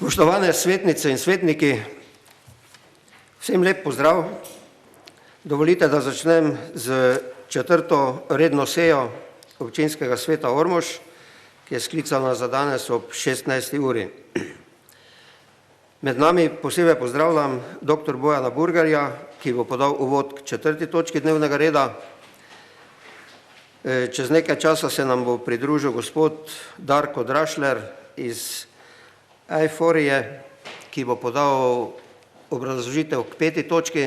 Spoštovane svetnice in svetniki, vsem lep pozdrav. Dovolite, da začnem z 4. redno sejo občinskega sveta Ormož, ki je sklicana za danes ob 16. uri. Med nami posebej pozdravljam dr. Bojana Burgarja, ki bo podal uvod k 4. točki dnevnega reda. Čez nekaj časa se nam bo pridružil gospod Darko Drašler iz Euforije, ki bo podal obrazložitev k 5. točki.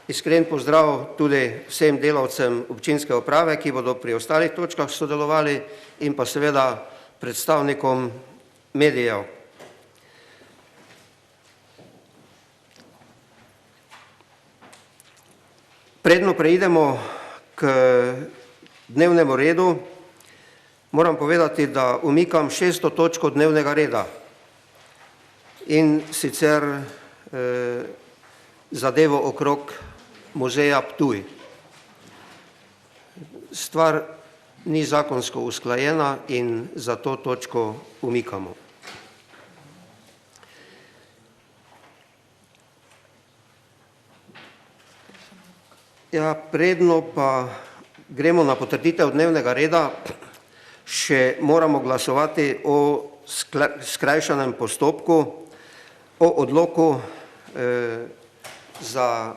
Iskren pozdrav tudi vsem delavcem občinske uprave, ki bodo pri ostalih točkah sodelovali, in pa seveda predstavnikom medijev. Predno preidemo k dnevnemu redu, moram povedati, da umikam 6. točko dnevnega reda, in sicer zadevo okrog muzeja Ptuj. Stvar ni zakonsko usklajena in za to točko umikamo. Ja, predno pa gremo na potrditev dnevnega reda, še moramo glasovati o skrajšanem postopku, o odloku za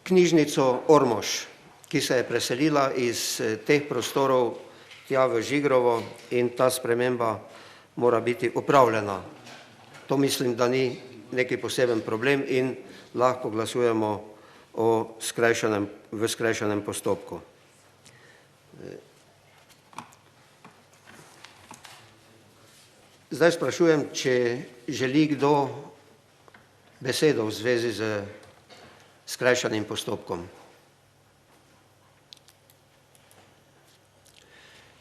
knjižnico Ormož, ki se je preselila iz teh prostorov tja v Žigrovo, in ta sprememba mora biti opravljena. To mislim, da ni neki poseben problem in lahko glasujemo v skrajšanem postopku. Zdaj sprašujem, če želi kdo besedo v zvezi z skrajšanim postopkom.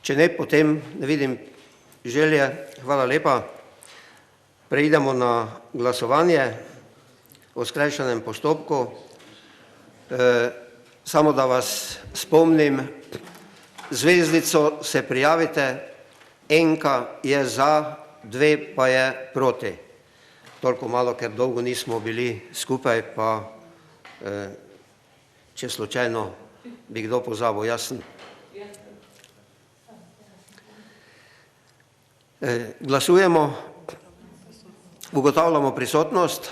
Če ne, potem ne vidim želje. Hvala lepa. Preidemo na glasovanje o skrajšanem postopku. Samo da vas spomnim, zvezdico se prijavite, enka je za, 2 pa je proti. Toliko malo, ker dolgo nismo bili skupaj, pa če slučajno bi kdo pozabil, jasen. Glasujemo, ugotavljamo prisotnost.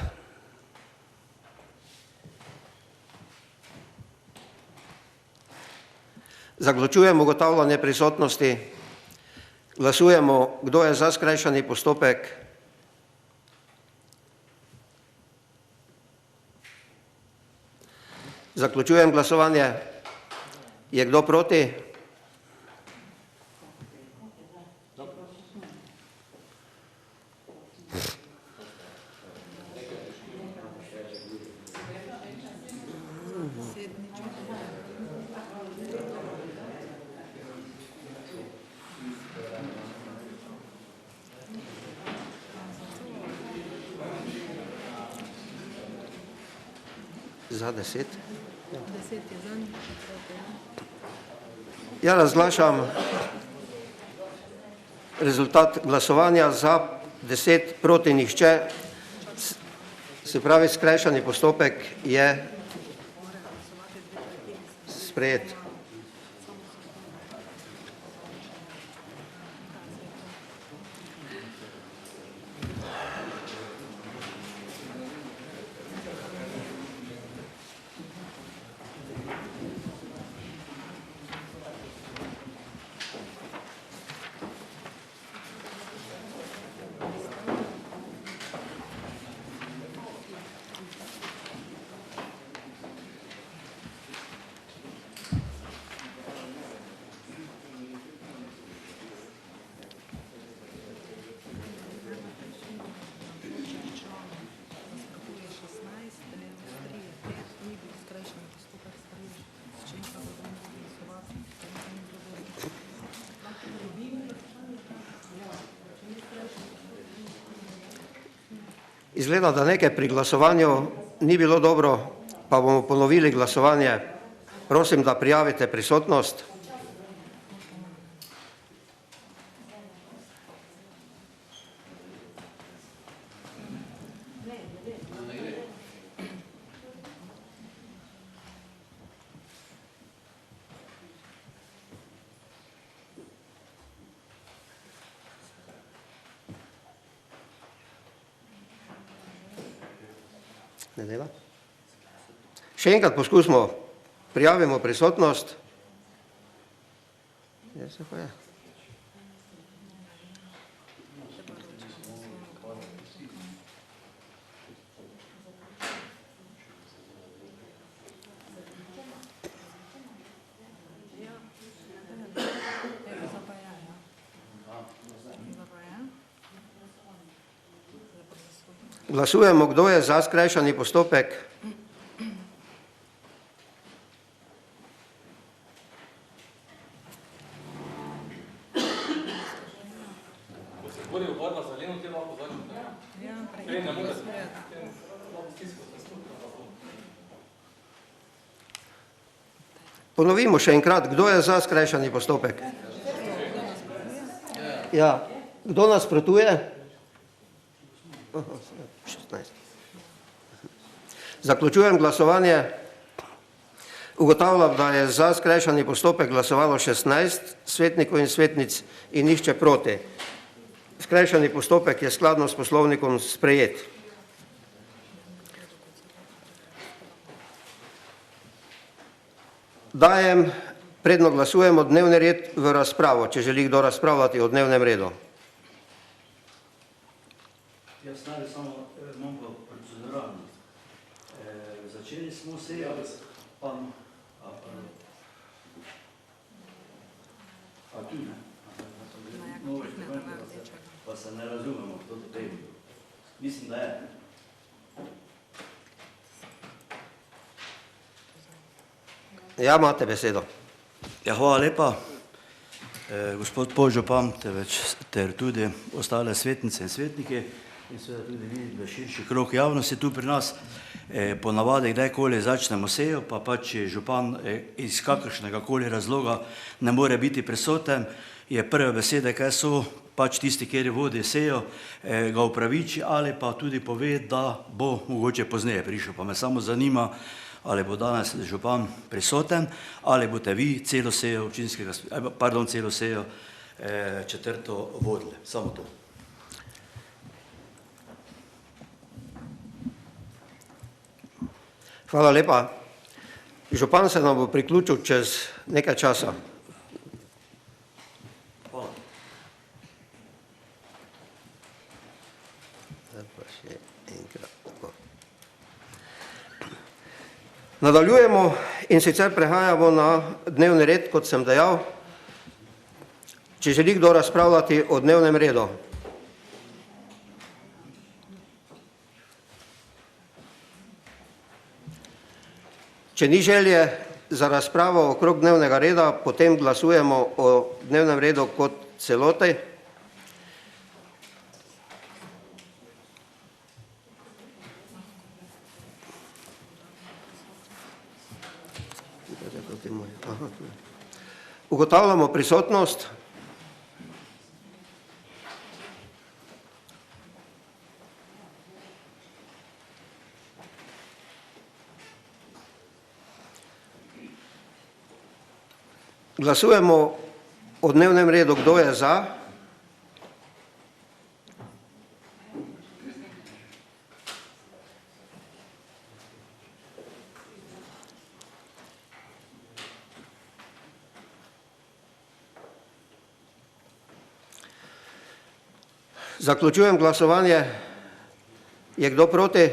Zaključujem ugotavljanje prisotnosti. Glasujemo, kdo je za skrajšani postopek. Zaključujem glasovanje. Je kdo proti? Za 10? Ja, razglašam rezultat glasovanja: za 10, proti nihče. Se pravi, skrajšani postopek je sprejet. Izgleda, da nekaj pri glasovanju ni bilo dobro, pa bomo ponovili glasovanje. Prosim, da prijavite prisotnost. Ne dela? Še enkrat poskusimo, prijavimo prisotnost. Se pa je. Glasujemo, kdo je za skrajšani postopek. Ponovimo še enkrat, kdo je za skrajšani postopek. Ja, kdo nasprotuje? 16. Zaključujem glasovanje. Ugotavljam, da je za skrajšani postopek glasovalo 16 svetnikov in svetnic in nihče proti. Skrajšani postopek je skladno s poslovnikom sprejet. Dajem, predno glasujemo dnevni red v razpravo, če želi kdo razpravljati o dnevnem redu. Jaz samo imam pa proceduralno. Začeli smo sejo, tu ne. Pa se ne razumemo, kdo to tebi. Mislim, da je. Ja, imate besedo. Ja, hvala lepa. Gospod podžupan, ter tudi ostale svetnice in svetniki in seveda tudi vi, v širši krog javnosti tu pri nas. Ponavadi, kdajkoli začnemo sejo, pa pač župan iz kakršnega koli razloga ne more biti prisoten, je prve besede, kaj so, pač tisti, kjer vodi sejo, ga upraviči ali pa tudi pove, da bo mogoče pozneje prišel. Pa me samo zanima, ali bo danes župan prisoten, ali boste vi celo sejo celo sejo četrto vodili. Samo to. Hvala lepa. Župan se nam bo priključil čez nekaj časa. Hvala. Nadaljujemo in sicer prehajamo na dnevni red, kot sem dejal. Če želi kdo razpravljati o dnevnem redu. Če ni želje za razpravo okrog dnevnega reda, potem glasujemo o dnevnem redu kot celoti. Ugotavljamo prisotnost. Glasujemo o dnevnem redu, kdo je za. Zaključujem glasovanje. Je kdo proti?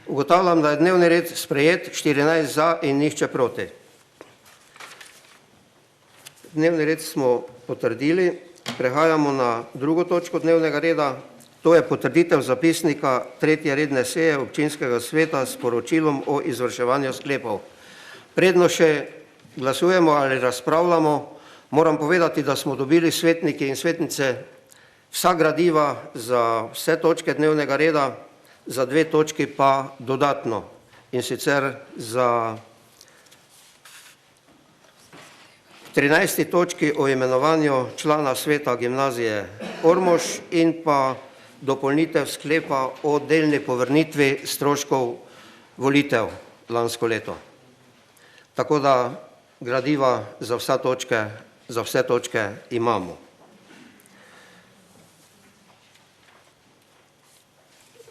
Ugotavljam, da je dnevni red sprejet, 14 za in nihče proti. Dnevni red smo potrdili. Prehajamo na drugo točko dnevnega reda. To je potrditev zapisnika 3. redne seje občinskega sveta s poročilom o izvrševanju sklepov. Predno še glasujemo ali razpravljamo, moram povedati, da smo dobili svetniki in svetnice vsa gradiva za vse točke dnevnega reda, za 2 točki pa dodatno. In sicer za 13. točki o imenovanju člana sveta gimnazije Ormož in pa dopolnitev sklepa o delni povrnitvi stroškov volitev lansko leto. Tako da gradiva za vse točke imamo.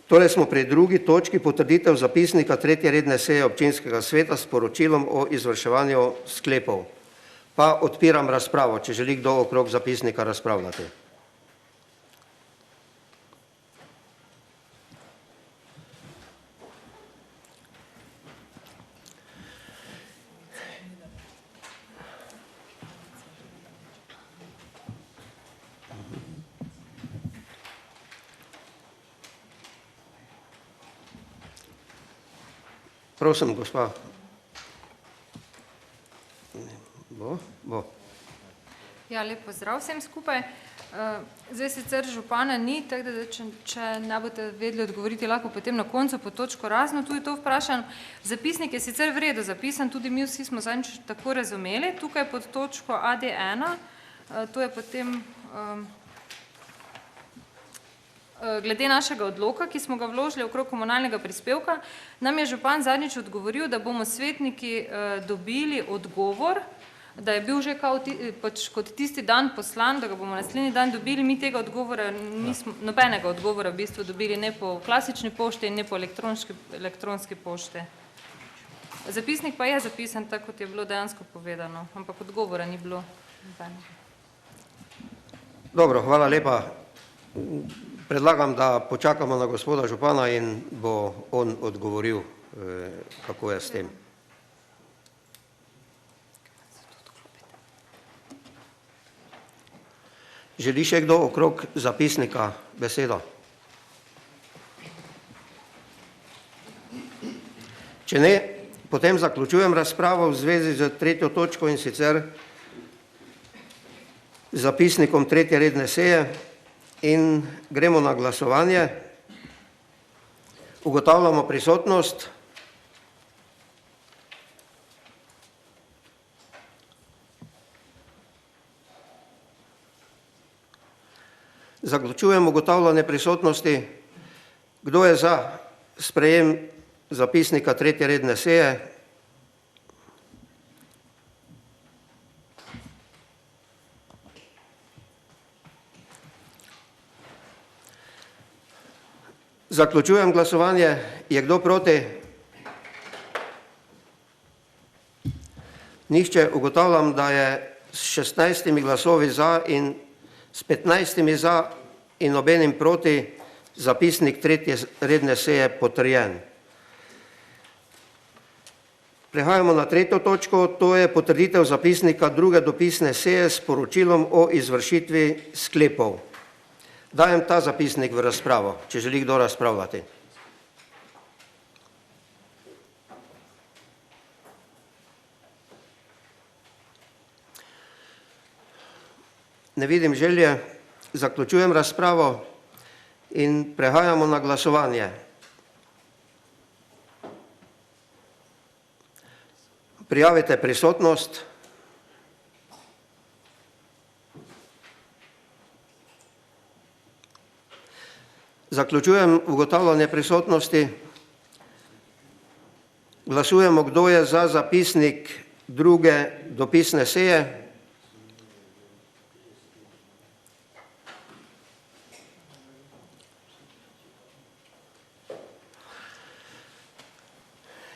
Torej smo pri drugi točki potrditev zapisnika 3. redne seje občinskega sveta s poročilom o izvrševanju sklepov. Pa odpiram razpravo, če želi kdo okrog zapisnika razpravljati. Prosim, gospa. Bo. Ja, lep pozdrav vsem skupaj. Zdaj sicer župana ni, tako da če ne boste vedeli odgovoriti, lahko potem na koncu po točko razno tudi to vprašam. Zapisnik je sicer v redu zapisan, tudi mi vsi smo zadnjič tako razumeli, tukaj pod točko AD1, to je potem glede našega odloka, ki smo ga vložili okrog komunalnega prispevka, nam je župan zadnjič odgovoril, da bomo svetniki dobili odgovor, da je bil že kot tisti dan poslan, da ga bomo naslednji dan dobili, mi tega odgovora nismo, nobenega odgovora v bistvu dobili, ne po klasični pošti in ne po elektronski pošti. Zapisnik pa je zapisan tako, kot je bilo dejansko povedano, ampak odgovora ni bilo nobenega. Dobro, hvala lepa. Predlagam, da počakamo na gospoda župana in bo on odgovoril, kako je s tem. Želi še kdo okrog zapisnika besedo? Če ne, potem zaključujem razpravo v zvezi z 3. točko in sicer zapisnikom 3. redne seje. In gremo na glasovanje. Ugotavljamo prisotnost. Zaključujem ugotavljanje prisotnosti. Kdo je za sprejem zapisnika 3. redne seje? Zaključujem glasovanje. Je kdo proti? Nihče. Ugotavljam, da je s 16 glasovi za in s 15 za in nobenim proti zapisnik 3. redne seje potrjen. Prehajamo na 3. točko, to je potrditev zapisnika 2. dopisne seje s poročilom o izvršitvi sklepov. Dajem ta zapisnik v razpravo, če želi kdo razpravljati. Ne vidim želje, zaključujem razpravo in prehajamo na glasovanje. Prijavite prisotnost. Zaključujem ugotavljanje prisotnosti. Glasujemo, kdo je za zapisnik 2. dopisne seje.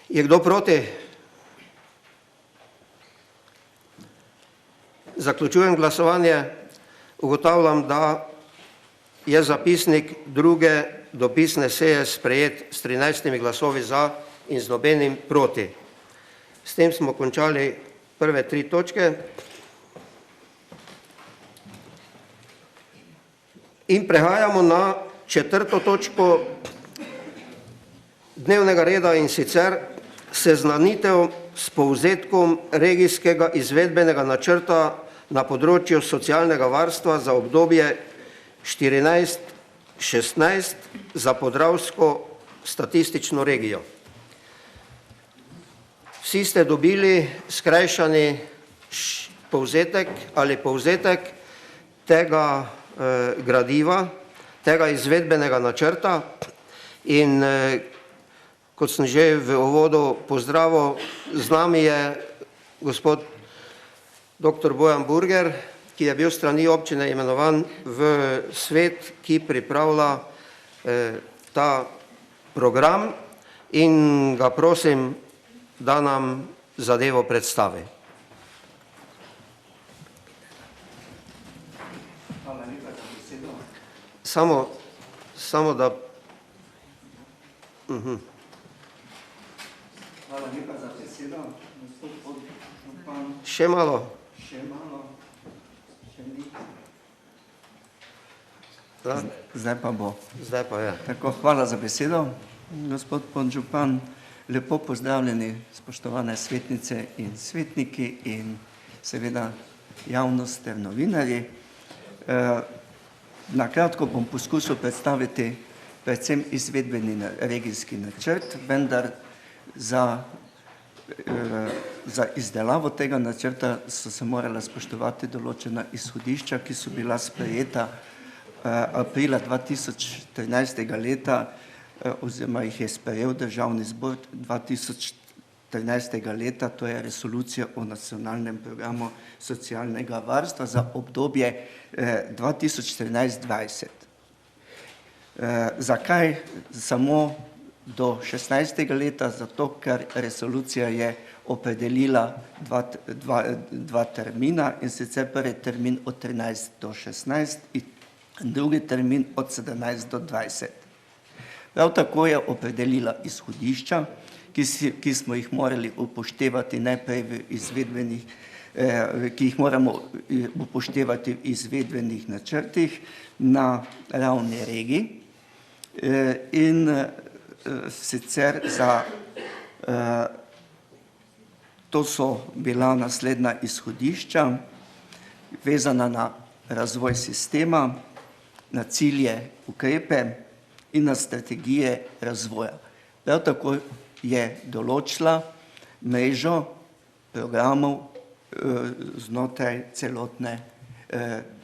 Je kdo proti? Zaključujem glasovanje. Ugotavljam, da je zapisnik 2. dopisne seje sprejet s 13 glasovi za in z nobenim proti. S tem smo končali prve 3 točke. In prehajamo na 4. točko dnevnega reda in sicer seznanitev s povzetkom regijskega izvedbenega načrta na področju socialnega varstva za obdobje 14-16 za Podravsko statistično regijo. Vsi ste dobili skrajšani povzetek ali povzetek tega gradiva, tega izvedbenega načrta in kot sem že v uvodu pozdravil, z nami je gospod dr. Bojan Burger, ki je bil strani občine imenovan v svet, ki pripravlja ta program in ga prosim, da nam zadevo predstavi. Samo da... Hvala lepa za besedo, gospod podžupan. Še malo. Še malo. Še ni. Da? Zdaj pa bo. Zdaj pa je. Tako, hvala za besedo, gospod podžupan. Lepo pozdravljeni, spoštovane svetnice in svetniki in seveda javnost ter novinarji. Na kratko bom poskusil predstaviti predvsem izvedbeni regijski načrt, vendar za izdelavo tega načrta so se morala spoštovati določena izhodišča, ki so bila sprejeta aprila 2013. leta, oziroma jih je sprejel Državni zbor 2013. leta, to je resolucija o nacionalnem programu socialnega varstva za obdobje 2014-2020. Zakaj samo do 16. leta? Zato, ker resolucija je opredelila dva termina, in sicer prvi termin od 13 do 16 in drugi termin od 17 do 20. Prav tako je opredelila izhodišča, ki smo jih morali upoštevati najprej v izvedbenih, ki jih moramo upoštevati v izvedbenih načrtih na ravni regij. In sicer to so bila naslednja izhodišča, vezana na razvoj sistema, na cilje, ukrepe in na strategije razvoja. Prav tako je določila mrežo programov znotraj celotne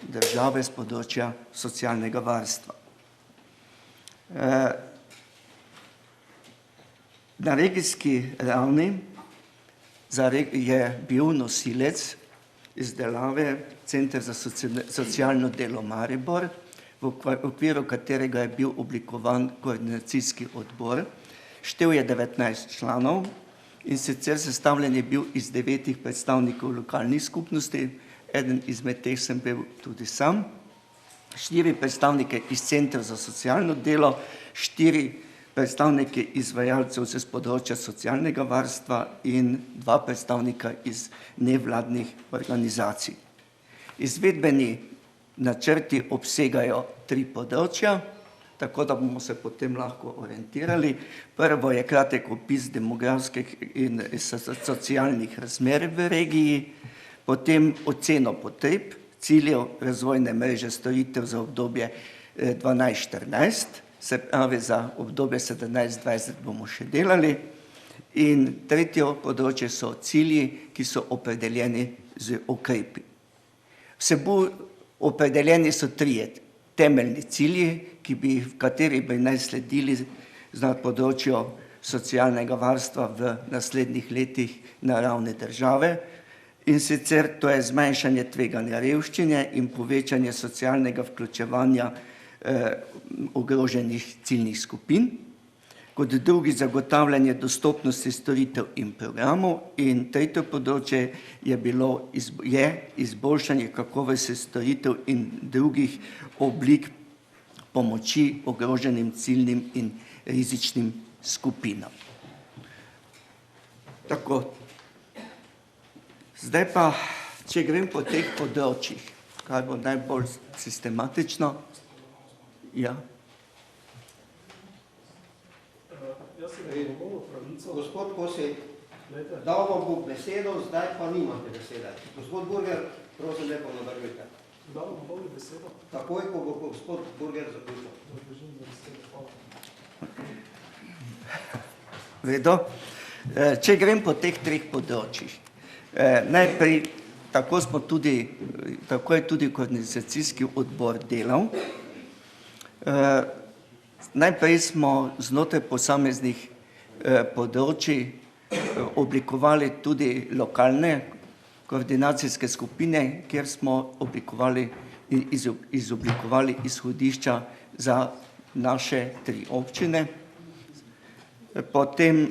države z področja socialnega varstva. Na regijski ravni je bil nosilec izdelave Center za socialno delo Maribor, v okviru katerega je bil oblikovan koordinacijski odbor. Štel je 19 članov in sicer sestavljen je bil iz 9 predstavnikov lokalnih skupnosti, eden izmed teh sem bil tudi sam, 4 predstavnike iz Centra za socialno delo, 4 predstavnike izvajalcev z področja socialnega varstva in 2 predstavnika iz nevladnih organizacij. Izvedbeni načrti obsegajo 3 področja, tako da bomo se potem lahko orientirali. Prvo je kratek opis demografskih in socialnih razmer v regiji, potem oceno potreb, ciljev razvojne mreže storitev za obdobje 12-14, se pravi za obdobje 17-20 bomo še delali. In tretje področje so cilji, ki so opredeljeni z ukrepi. Opredeljeni so 3 temeljni cilji, v kateri bi naj sledili na področju socialnega varstva v naslednjih letih na ravni države. In sicer to je zmanjšanje tveganja revščine in povečanje socialnega vključevanja ogroženih ciljnih skupin. Kot drugi zagotavljanje dostopnosti storitev in programov in tretje področje je izboljšanje kakovosti storitev in drugih oblik pomoči ogroženim ciljnim in rizičnim skupinam. Tako. Zdaj pa, če grem po teh področjih, kaj bo najbolj sistematično. Ja. Gospod Kosi, dal vam bo besedo, zdaj pa nimate besede. Gospod Burger, prosim lepo nadaljujte. Dal vam bolj besedo? Takoj, ko bo gospod Burger zaključil. Vedo, če grem po teh 3 področjih. Najprej, tako je tudi koordinacijski odbor delal. Najprej smo znotraj posameznih področij oblikovali tudi lokalne koordinacijske skupine, kjer smo izoblikovali izhodišča za naše 3 občine, Potem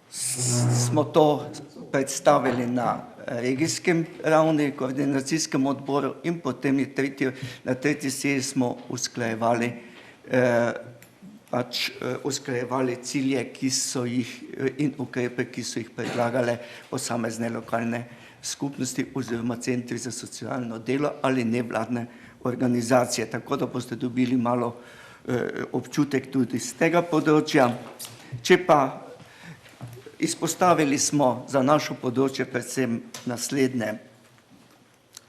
smo to predstavili na regijskem ravni, koordinacijskem odboru in potem na tretji seji smo usklajevali cilje, ki so jih in ukrepe, ki so jih predlagale posamezne lokalne skupnosti oziroma centri za socialno delo ali nevladne organizacije. Tako da boste dobili malo občutek tudi z tega področja. Če pa izpostavili smo za našo področje predvsem naslednje,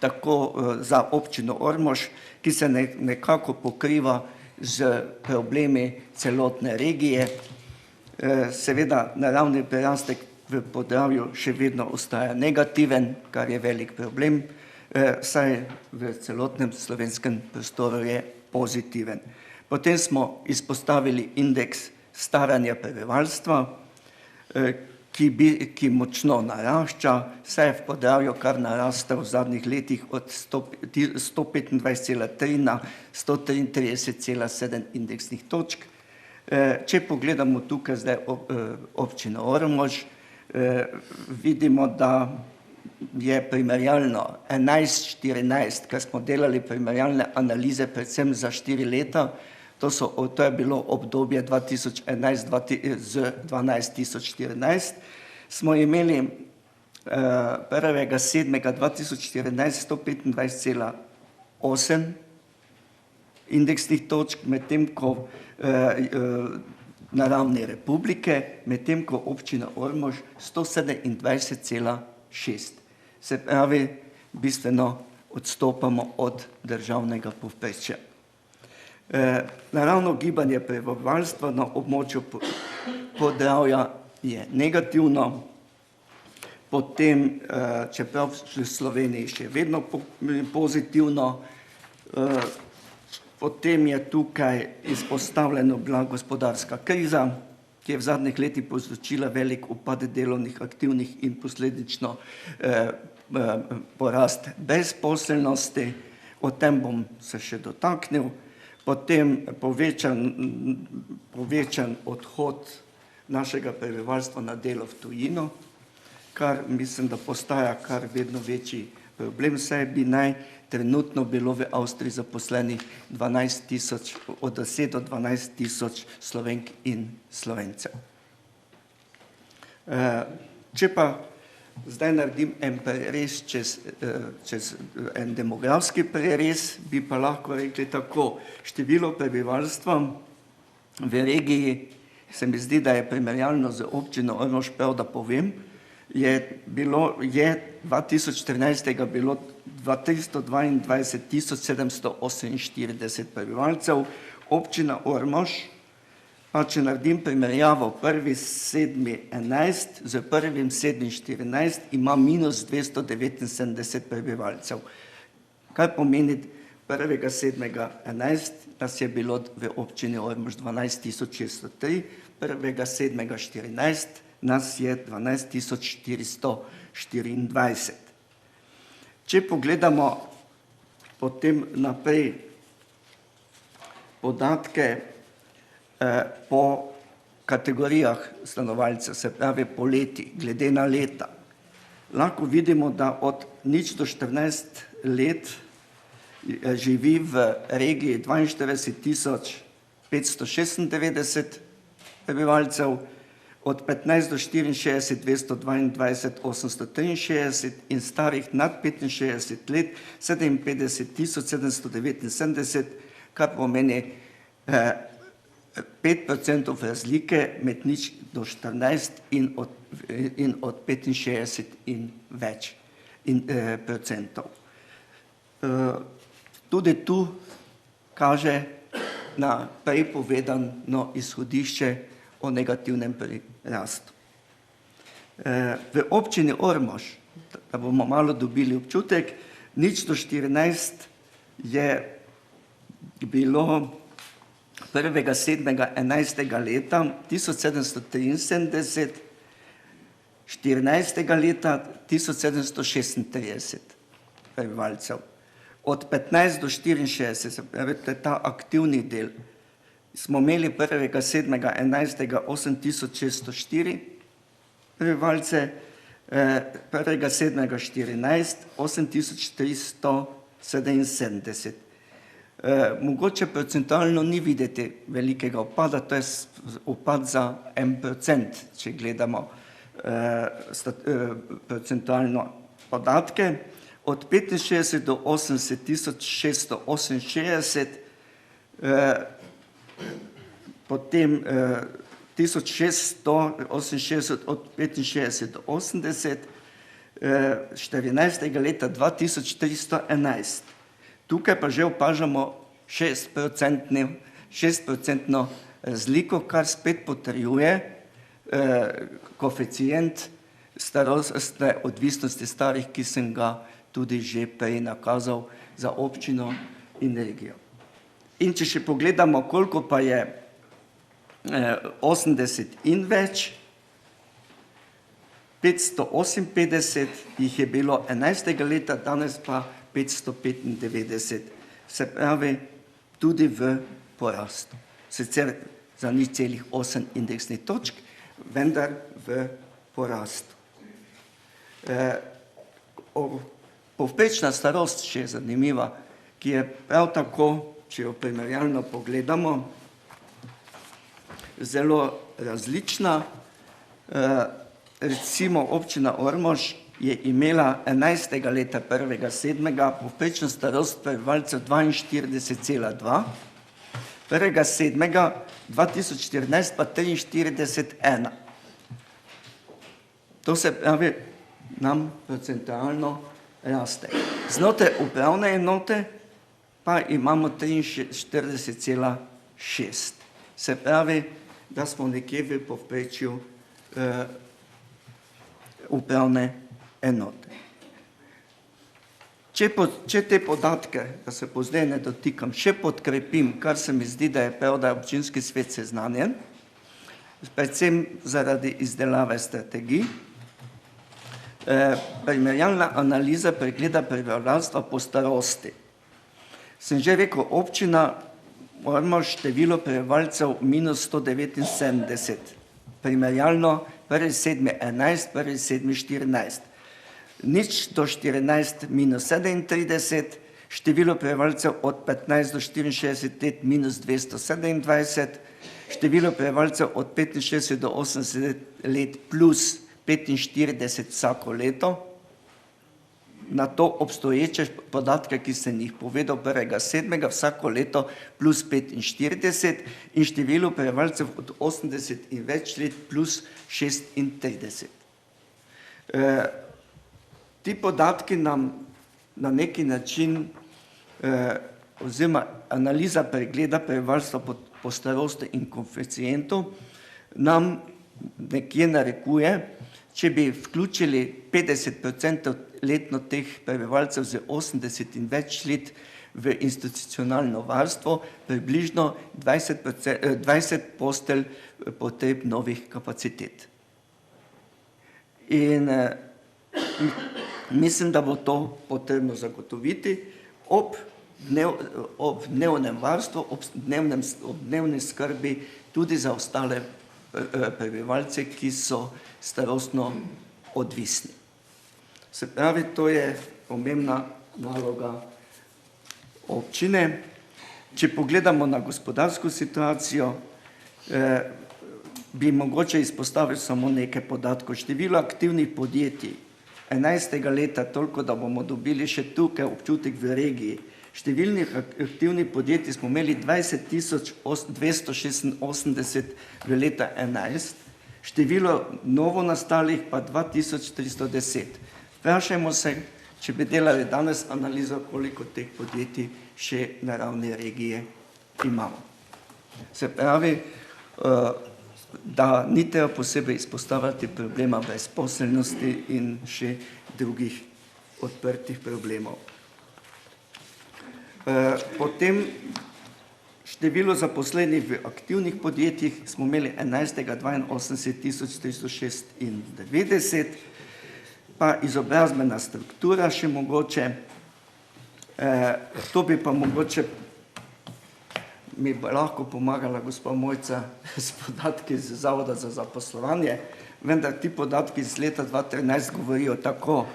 tako za občino Ormož, ki se nekako pokriva z problemi celotne regije. Seveda naravni prirastek v Podravju še vedno ostaja negativen, kar je velik problem, saj v celotnem slovenskem prostoru je pozitiven. Potem smo izpostavili indeks staranja prebivalstva, ki močno narašča, saj je v Podravju kar narastel v zadnjih letih od 125,3 na 133,7 indeksnih točk. Če pogledamo tukaj zdaj občino Ormož, vidimo, da je primerjalno 11-14, ker smo delali primerjalne analize predvsem za 4 leta, to je bilo obdobje 2011 z 12.014, smo imeli 1.7.2014 125,8 indeksnih točk, medtem ko na ravni republike, medtem ko občina Ormož 127,6. Se pravi, bistveno odstopamo od državnega povprečja. Naravno gibanje prebivalstva na območju Podravja je negativno, potem, čeprav v Sloveniji še vedno pozitivno, potem je tukaj izpostavljena bila gospodarska kriza, ki je v zadnjih letih povzročila velik upad delovnih aktivnih in posledično porast brezposelnosti. O tem bom se še dotaknil. Potem povečan odhod našega prebivalstva na delo v tujino, kar mislim, da postaja kar vedno večji problem, saj bi naj trenutno bilo v Avstriji zaposlenih 12.000, od 10 do 12.000 Slovenk in Slovencev. Če pa zdaj naredim en prerez čez en demografski prerez, bi pa lahko rekli tako, število prebivalstva v regiji, se mi zdi, da je primerjalno z občino Ormož, prav da povem, je 2014 bilo 322.748 prebivalcev, občina Ormož, pa če naredim primerjavo 1.7.11 z 1.7.14, ima minus 279 prebivalcev, kar pomeni 1.7.11 nas je bilo v občini Ormož 12.603, 1.7.14 nas je 12.424. Če pogledamo potem naprej podatke po kategorijah stanovalcev, se pravi po letih, glede na leta, lahko vidimo, da od 0 do 14 let živi v regiji 42.596 prebivalcev, od 15 do 64 222.863 in starih nad 65 let 57.779, kar pomeni 5% razlike med 0 do 14 in od 65 in več procentov. Tudi tu kaže na prej povedano izhodišče o negativnem prirastu. V občini Ormož, da bomo malo dobili občutek, 0 do 14 je bilo 1.7.11. leta 1773, 14. leta 1736 prebivalcev. Od 15 do 64, se pravi, to je ta aktivni del, smo imeli 1.7.11. 8604 prebivalce, 1.7.14 8377. Mogoče procentualno ni videti velikega upada, to je upad za 1%, če gledamo procentualno podatke. Od 65 do 80 668, potem 1668 od 65 do 80, 14. leta 2311. Tukaj pa že opažamo 6% razliko, kar spet potrjuje koeficient starostne odvisnosti starih, ki sem ga tudi že prej nakazal za občino in regijo. In če še pogledamo, koliko pa je 80 in več, 558 jih je bilo 11. leta, danes pa 595, se pravi tudi v porastu. Sicer za 0,8 indeksnih točk, vendar v porastu. Povprečna starost še je zanimiva, ki je prav tako, če jo primerjalno pogledamo, zelo različna. Recimo občina Ormož je imela 11. leta 1.7. povprečno starost prebivalcev 42,2, 1.7. 2014 pa 43,1. To se pravi, nam procentualno raste. Znotraj upravne enote pa imamo 43,6. Se pravi, da smo nekje v povprečju upravne enote. Če te podatke, da se po zdaj ne dotikam, še podkrepim, kar se mi zdi, da je prav, da je občinski svet seznanjen, predvsem zaradi izdelave strategij, primerjalna analiza pregleda prebivalstva po starosti. Sem že rekel, občina Ormož število prebivalcev minus 179, primerjalno 1.7.11, 1.7.14. Nič do 14 minus 37, število prebivalcev od 15 do 64 let minus 227, število prebivalcev od 65 do 80 let plus 45 vsako leto, na to obstoječe podatke, ki sem jih povedal 1.7. vsako leto plus 45 in število prebivalcev od 80 in več let plus 36. Ti podatki nam na neki način, oziroma analiza pregleda prebivalstva po starosti in koeficientu, nam nekje narekuje, če bi vključili 50% letno teh prebivalcev z 80 in več let v institucionalno varstvo, približno 20 postelj potreb novih kapacitet. In mislim, da bo to potrebno zagotoviti ob dnevnem varstvu, ob dnevni skrbi tudi za ostale prebivalce, ki so starostno odvisni. Se pravi, to je pomembna naloga občine. Če pogledamo na gospodarsko situacijo, bi mogoče izpostavil samo nekaj podatkov. Število aktivnih podjetij 11. leta, toliko, da bomo dobili še tukaj občutek v regiji. Številnih aktivnih podjetij smo imeli 20.286 v leta 11, število novo nastalih pa 2.310. Vprašajmo se, če bi delali danes analizo, koliko teh podjetij še na ravni regije imamo. Se pravi, da ni treba posebej izpostavljati problema brezposelnosti in še drugih odprtih problemov. Potem število zaposlenih v aktivnih podjetjih smo imeli 11. 82.396, pa izobrazbena struktura še mogoče. To bi pa mogoče mi bo lahko pomagala gospa Mojca s podatki z Zavoda za zaposlovanje, vendar ti podatki iz leta 2013 govorijo tako.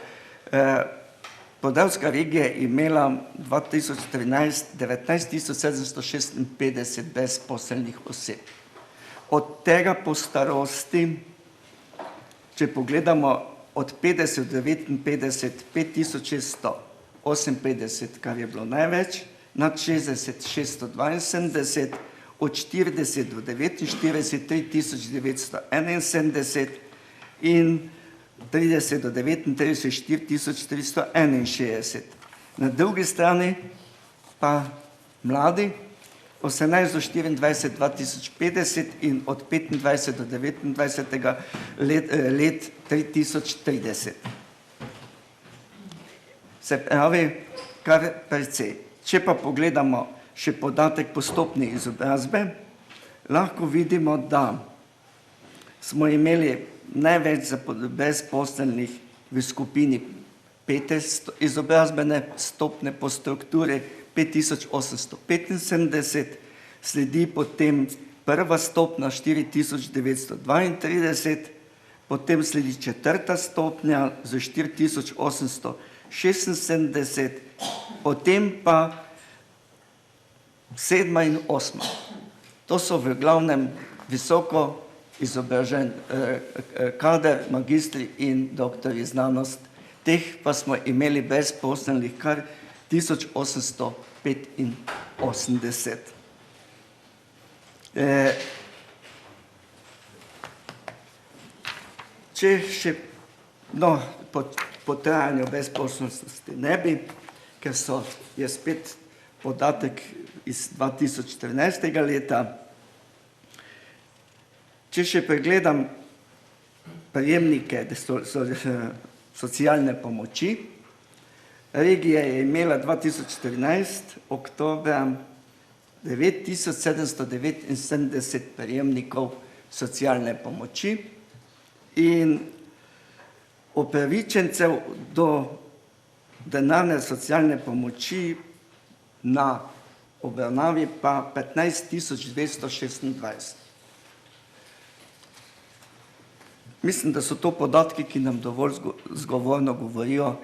Podravska regija je imela 2013 19.756 brezposelnih oseb. Od tega po starosti, če pogledamo od 50 do 59, 5658, kar je bilo največ, nad 60 672, od 40 do 49 3971 in 30 do 39 4361. Na drugi strani pa mladi, 18 do 24 2050 in od 25 do 29 let 3030. Se pravi, kar precej. Če pa pogledamo še podatek po stopnji izobrazbe, lahko vidimo, da smo imeli največ brezposelnih v skupini 5. izobrazbene stopne po strukturi 5875, sledi potem prva stopna 4932, potem sledi četrta stopnja z 4876, potem pa 7. in 8. To so v glavnem visoko izobražen kader, magistri in doktori znanost. Teh pa smo imeli brezposelnih kar 1885. Če še po trajanju brezposelnosti ne bi, ker je spet podatek iz 2014. leta. Če še pregledam prejemnike socialne pomoči, regija je imela 2014 oktobra 9779 prejemnikov socialne pomoči in upravičencev do denarne socialne pomoči na obravnavi pa 15.226. Mislim, da so to podatki, ki nam dovolj zgovorno govorijo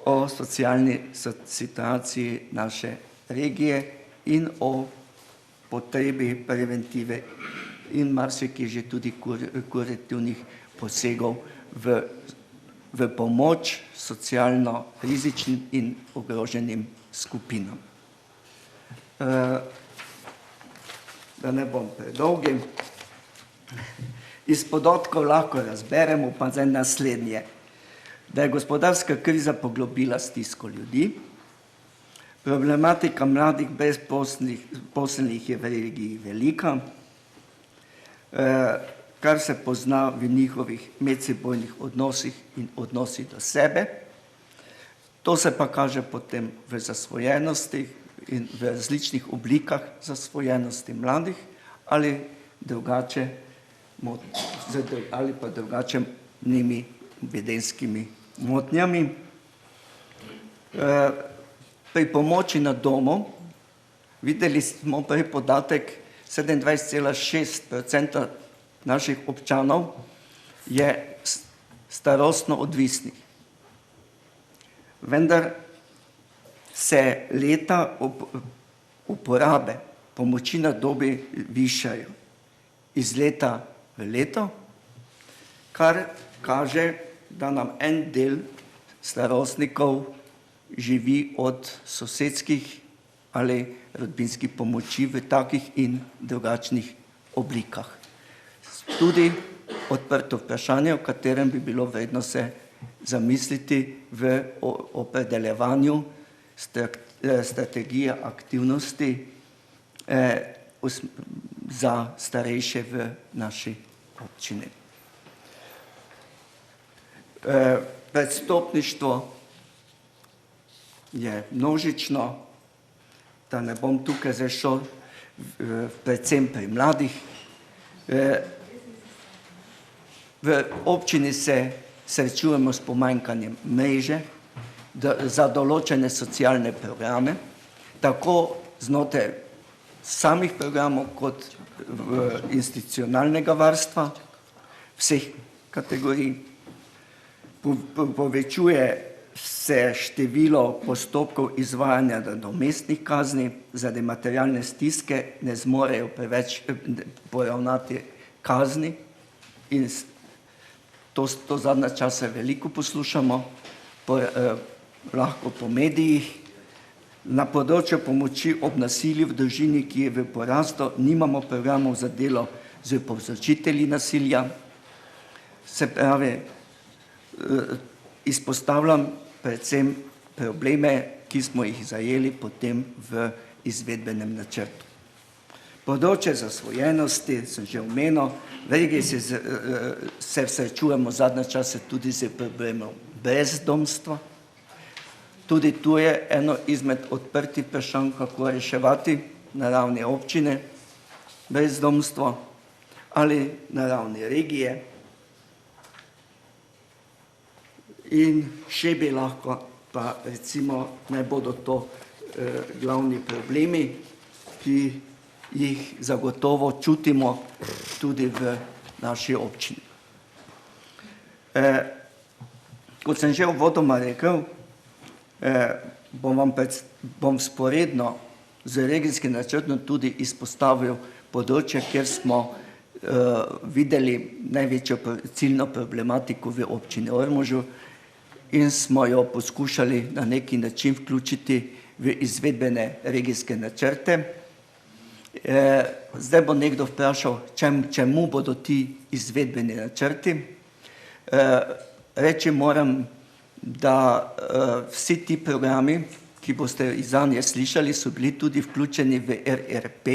o socialni situaciji naše regije in o potrebi preventive in marsikje že tudi kurativnih posegov v pomoč socialno rizičnim in ogroženim skupinam. Da ne bom predolgi. Iz podatkov lahko razberemo pa zdaj naslednje, da je gospodarska kriza poglobila stisko ljudi, problematika mladih brezposelnih je v regiji velika, kar se pozna v njihovih medsebojnih odnosih in odnosih do sebe. To se pa kaže potem v zasvojenosti in v različnih oblikah zasvojenosti mladih ali pa drugačnimi vedenjskimi motnjami. Pri pomoči na domu videli smo prej podatek 27,6% naših občanov je starostno odvisnih. Vendar se leta uporabe pomoči na domu višajo iz leta v leto, kar kaže, da nam en del starostnikov živi od sosedskih ali rodbinskih pomoči v takih in drugačnih oblikah. Tudi odprto vprašanje, o katerem bi bilo vredno se zamisliti v opredeljevanju strategije aktivnosti za starejše v naši občini. Predstopništvo je množično, da ne bom tukaj zašel, predvsem pri mladih. V občini se srečujemo s pomanjkanjem mreže za določene socialne programe, tako znotraj samih programov kot institucionalnega varstva vseh kategorij. Povečuje se število postopkov izvajanja nadomestnih kazni, zaradi materialne stiske ne zmorejo preveč poravnati kazni in to zadnje čase veliko poslušamo, lahko po medijih. Na področju pomoči ob nasilju v družini, ki je v porastu, nimamo programov za delo z povzročitelji nasilja. Se pravi, izpostavljam predvsem probleme, ki smo jih zajeli potem v izvedbenem načrtu. Področje zasvojenosti sem že omenil, v regiji se srečujemo zadnje čase tudi z problemom brezdomstva. Tudi tu je eno izmed odprtih vprašanj, kako reševati na ravni občine brezdomstvo ali na ravni regije. In še bi lahko, pa recimo ne bodo to glavni problemi, ki jih zagotovo čutimo tudi v naši občini. Kot sem že uvodoma rekel, bom sporedno z regijskim načrtom tudi izpostavil področje, kjer smo videli največjo ciljno problematiko v občini Ormožu in smo jo poskušali na neki način vključiti v izvedbene regijske načrte. Zdaj bo nekdo vprašal, čemu bodo ti izvedbeni načrti. Reči moram, da vsi ti programi, ki boste zanje slišali, so bili tudi vključeni v RRP,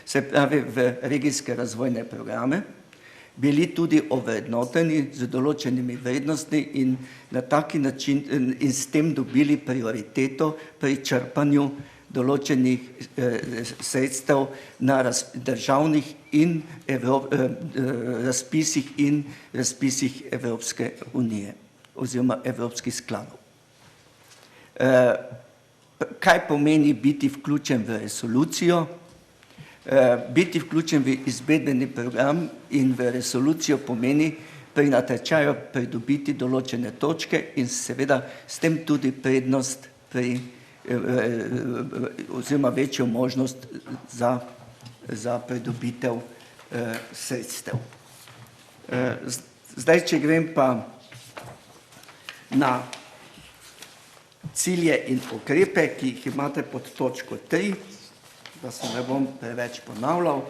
se pravi v regijske razvojne programe, bili tudi ovrednoteni z določenimi vrednostmi in na taki način in s tem dobili prioriteto pri črpanju določenih sredstev na državnih in razpisih Evropske unije oziroma evropskih skladov. Kaj pomeni biti vključen v resolucijo? Biti vključen v izvedbeni program in v resolucijo pomeni pri natečaju pridobiti določene točke in seveda s tem tudi prednost pri oziroma večjo možnost za pridobitev sredstev. Zdaj, če grem pa na cilje in ukrepe, ki jih imate pod točko 3, da se ne bom preveč ponavljal.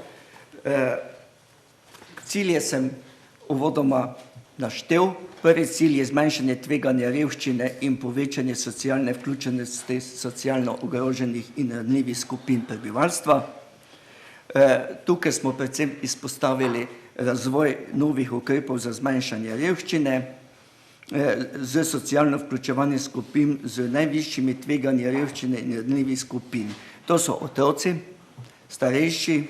Cilje sem uvodoma naštel. Prvi cilj je zmanjšanje tveganja revščine in povečanje socialne vključenosti socialno ogroženih in ranljivih skupin prebivalstva. Tukaj smo predvsem izpostavili razvoj novih ukrepov za zmanjšanje revščine z socialno vključevanje skupin z najvišjimi tveganji revščine in ranljivih skupin. To so otroci, starejši,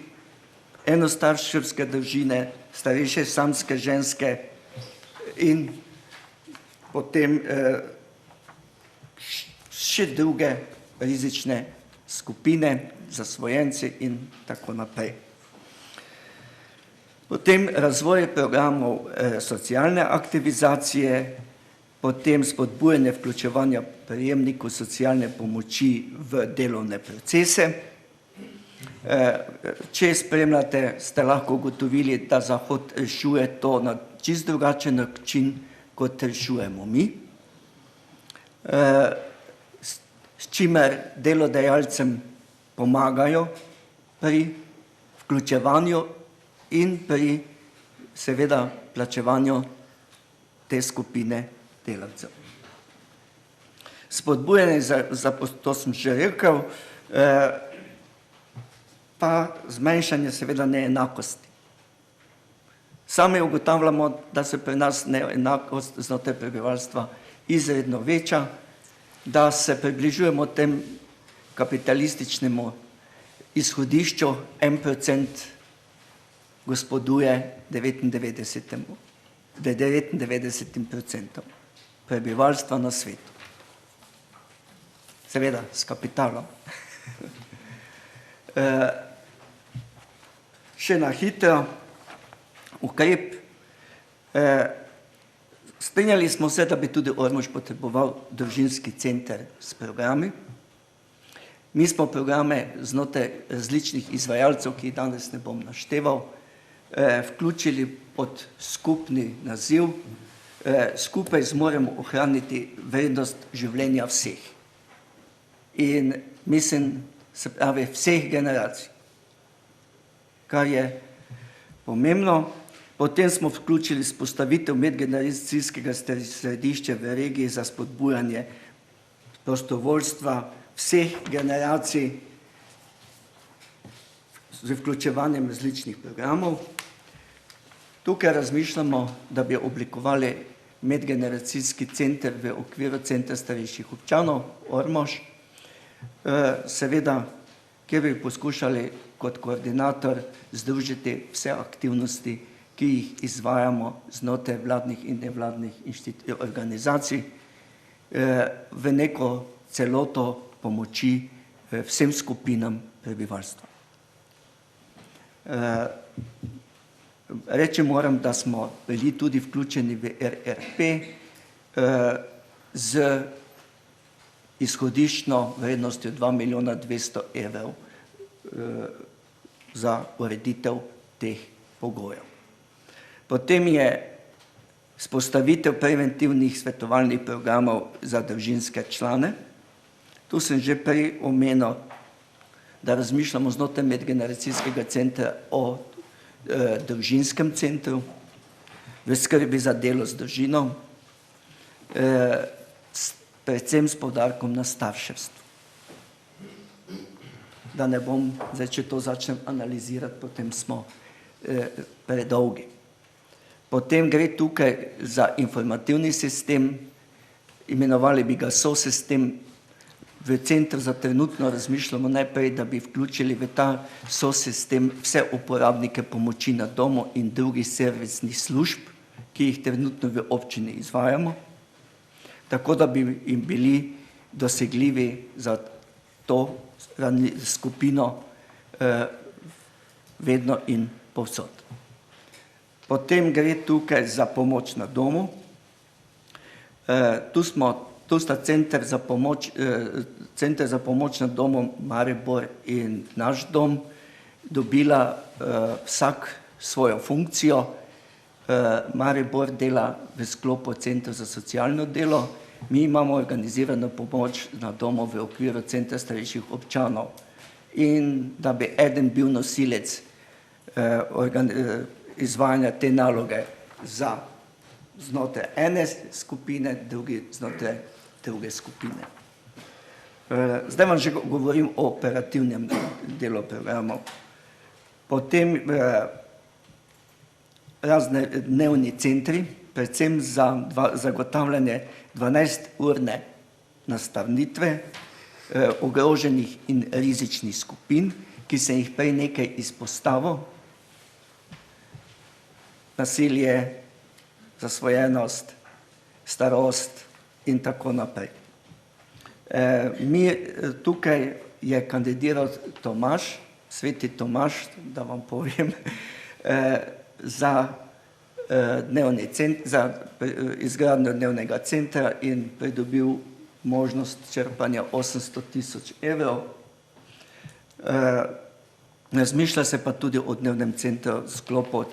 enostarševske družine, starejše samske ženske in potem še druge rizične skupine, zasvojenci in tako naprej. Potem razvoj programov socialne aktivizacije, potem spodbujanje vključevanja prejemnikov socialne pomoči v delovne procese. Če spremljate, ste lahko ugotovili, da Zahod rešuje to na čist drugačen način, kot rešujemo mi, s čimer delodajalcem pomagajo pri vključevanju in pri seveda plačevanju te skupine delavcev. Spodbujanje to sem že rekel, pa zmanjšanje seveda neenakosti. Sami ugotavljamo, da se pri nas neenakost znotraj prebivalstva izredno veča, da se približujemo tem kapitalističnemu izhodišču, 1% gospoduje 99% prebivalstva na svetu. Seveda s kapitalom. Še na hitro ukrep. Strinjali smo se, da bi tudi Ormož potreboval družinski center s programi. Mi smo programe znotraj različnih izvajalcev, ki jih danes ne bom našteval, vključili pod skupni naziv. Skupaj zmoremo ohraniti vrednost življenja vseh. In mislim, se pravi, vseh generacij, kar je pomembno. Potem smo vključili vzpostavitev medgeneracijskega središča v regiji za spodbujanje prostovoljstva vseh generacij z vključevanjem različnih programov. Tukaj razmišljamo, da bi oblikovali medgeneracijski center v okviru Centra starejših občanov Ormož, seveda, kjer bi poskušali kot koordinator združiti vse aktivnosti, ki jih izvajamo znotraj vladnih in nevladnih organizacij v neko celoto pomoči vsem skupinam prebivalstva. Reči moram, da smo bili tudi vključeni v RRP z izhodiščno vrednostjo 2 milijona 200 evrov za ureditev teh pogojev. Potem je vzpostavitev preventivnih svetovalnih programov za družinske člane. Tu sem že prej omenil, da razmišljamo znotraj medgeneracijskega centra o družinskem centru v skrbi za delo z družino, predvsem s poudarkom na starševstvu. Da ne bom, zdaj, če to začnem analizirati, potem smo predolgi. Potem gre tukaj za informativni sistem, imenovali bi ga SOS-sistem. V centru za trenutno razmišljamo najprej, da bi vključili v ta SOS-sistem vse uporabnike pomoči na domu in drugih servisnih služb, ki jih trenutno v občini izvajamo, tako da bi jim bili dosegljivi za to skupino vedno in povsod. Potem gre tukaj za pomoč na domu. Tu sta Center za pomoč na domu Maribor in naš dom dobila vsak svojo funkcijo. Maribor dela v sklopu Centra za socialno delo, mi imamo organizirano pomoč na domu v okviru Centra starejših občanov. In da bi eden bil nosilec izvajanja te naloge za znotraj ene skupine, drugi znotraj druge skupine. Zdaj vam že govorim o operativnem delu programov. Potem razne dnevni centri, predvsem za zagotavljanje 12-urne nastanitve ogroženih in rizičnih skupin, ki se jih prej nekaj izpostavil. Nasilje, zasvojenost, starost in tako naprej. Tukaj je kandidiral Tomaž, Sveti Tomaž, da vam povem, za izgradnjo dnevnega centra in pridobil možnost črpanja 800 000 evrov. Razmišlja se pa tudi o dnevnem centru sklopu.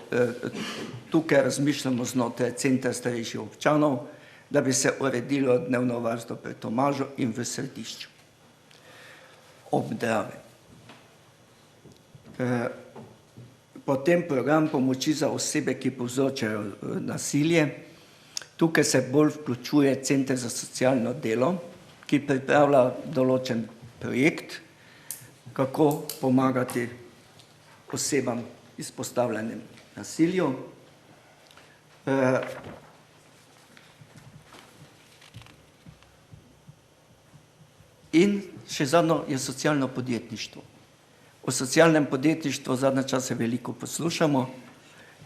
Tukaj razmišljamo znotraj Centra starejših občanov, da bi se uredilo dnevno varstvo pri Tomažu in v Središču ob Dravi. Potem program pomoči za osebe, ki povzročajo nasilje. Tukaj se bolj vključuje Center za socialno delo, ki pripravlja določen projekt, kako pomagati osebam izpostavljenim nasilju. In še zadnjo je socialno podjetništvo. O socialnem podjetništvu zadnje čase veliko poslušamo.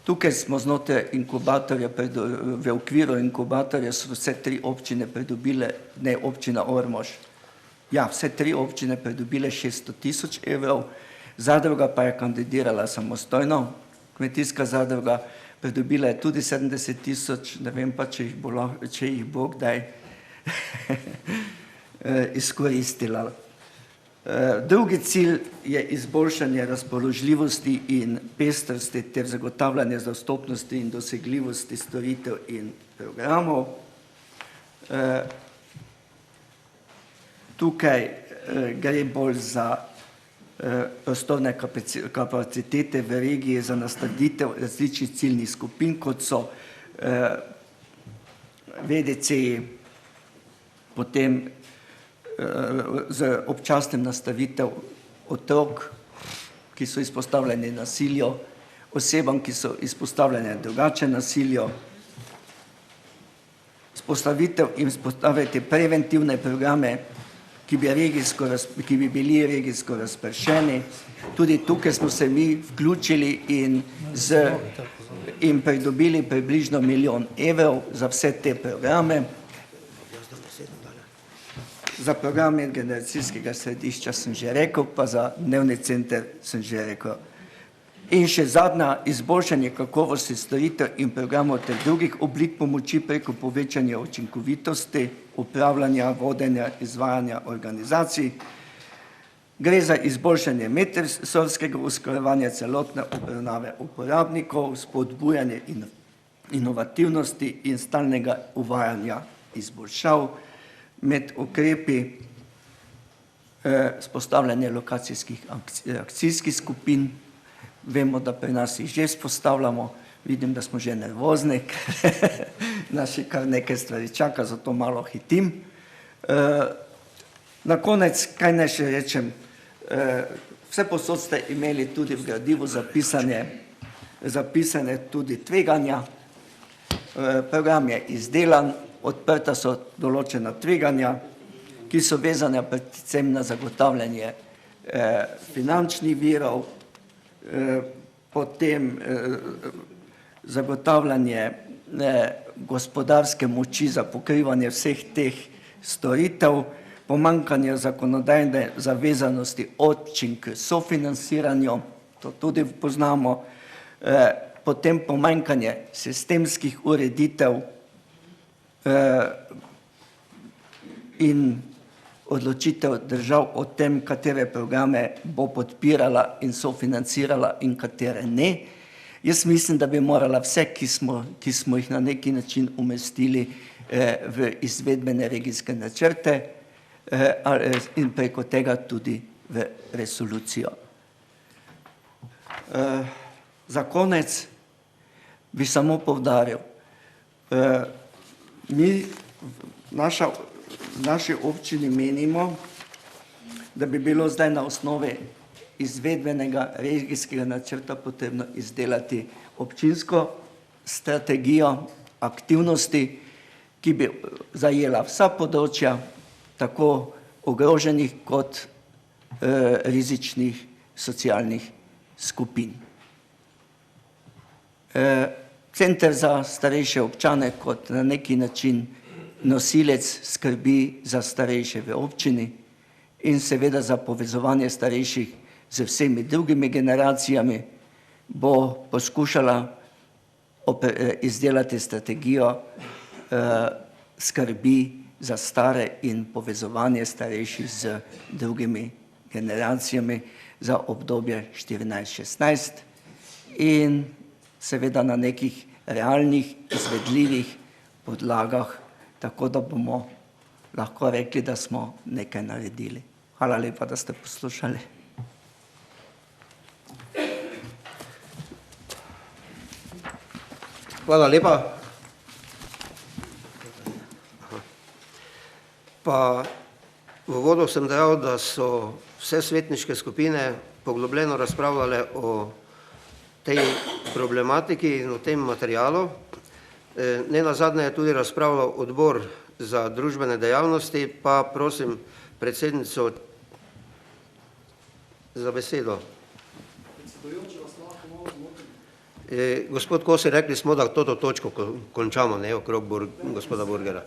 Tukaj smo znotraj inkubatorja, v okviru inkubatorja so vse 3 občine pridobile, ne občina Ormož, ja, vse 3 občine pridobile 600 000 evrov. Zadruga pa je kandidirala samostojno, kmetijska zadruga, pridobila je tudi 70 000, ne vem pa, če jih bo kdaj izkoristila. Drugi cilj je izboljšanje razpoložljivosti in pestrosti ter zagotavljanje dostopnosti in dosegljivosti storitev in programov. Tukaj gre bolj za prostorne kapacitete v regiji za nastavitev različnih ciljnih skupin, kot so VDC-ji, potem z občasnim nastavitev otrok, ki so izpostavljeni nasilju, osebam, ki so izpostavljene drugače nasilju, vzpostaviti preventivne programe, ki bi bili regijsko razpršeni. Tudi tukaj smo se mi vključili in pridobili približno 1 milijon evrov za vse te programe. Za program generacijskega središča sem že rekel, pa za dnevni center sem že rekel. In še zadnja, izboljšanje kakovosti storitev in programov ter drugih oblik pomoči preko povečanja učinkovitosti, upravljanja, vodenja, izvajanja organizacij. Gre za izboljšanje medresorskega usklajevanja celotne obravnave uporabnikov, spodbujanje inovativnosti in stalnega uvajanja izboljšav med ukrepi, vzpostavljanje lokacijskih akcijskih skupin. Vemo, da pri nas jih že vzpostavljamo, vidim, da smo že nervozni, ker nas še kar nekaj stvari čaka, zato malo hitim. Na konec, kaj naj še rečem, vse posod ste imeli tudi v gradivu zapisane tudi tveganja. Program je izdelan, odprta so določena tveganja, ki so vezane predvsem na zagotavljanje finančnih virov, potem zagotavljanje gospodarske moči za pokrivanje vseh teh storitev, pomanjkanje zakonodajne zavezanosti občin k sofinanciranju, to tudi poznamo, potem pomanjkanje sistemskih ureditev in odločitev držav o tem, katere programe bo podpirala in sofinancirala in katere ne. Jaz mislim, da bi morala vse, ki smo jih na neki način umestili v izvedbene regijske načrte in preko tega tudi v resolucijo. Za konec bi samo poudaril, mi v naši občini menimo, da bi bilo zdaj na osnovi izvedbenega regijskega načrta potrebno izdelati občinsko strategijo aktivnosti, ki bi zajela vsa področja, tako ogroženih kot rizičnih socialnih skupin. Center za starejše občane kot na neki način nosilec skrbi za starejše v občini in seveda za povezovanje starejših z vsemi drugimi generacijami bo poskušala izdelati strategijo skrbi za stare in povezovanje starejših z drugimi generacijami za obdobje 14-16 in seveda na nekih realnih, izvedljivih podlagah, tako da bomo lahko rekli, da smo nekaj naredili. Hvala lepa, da ste poslušali. Hvala lepa. Pa v uvodu sem dejal, da so vse svetniške skupine poglobljeno razpravljale o tej problematiki in o tem materialu. Nenazadnje je tudi razpravljal odbor za družbene dejavnosti, pa prosim predsednico za besedo. Gospod Kosi, rekli smo, da to točko končamo, ne okrog gospoda Burgera.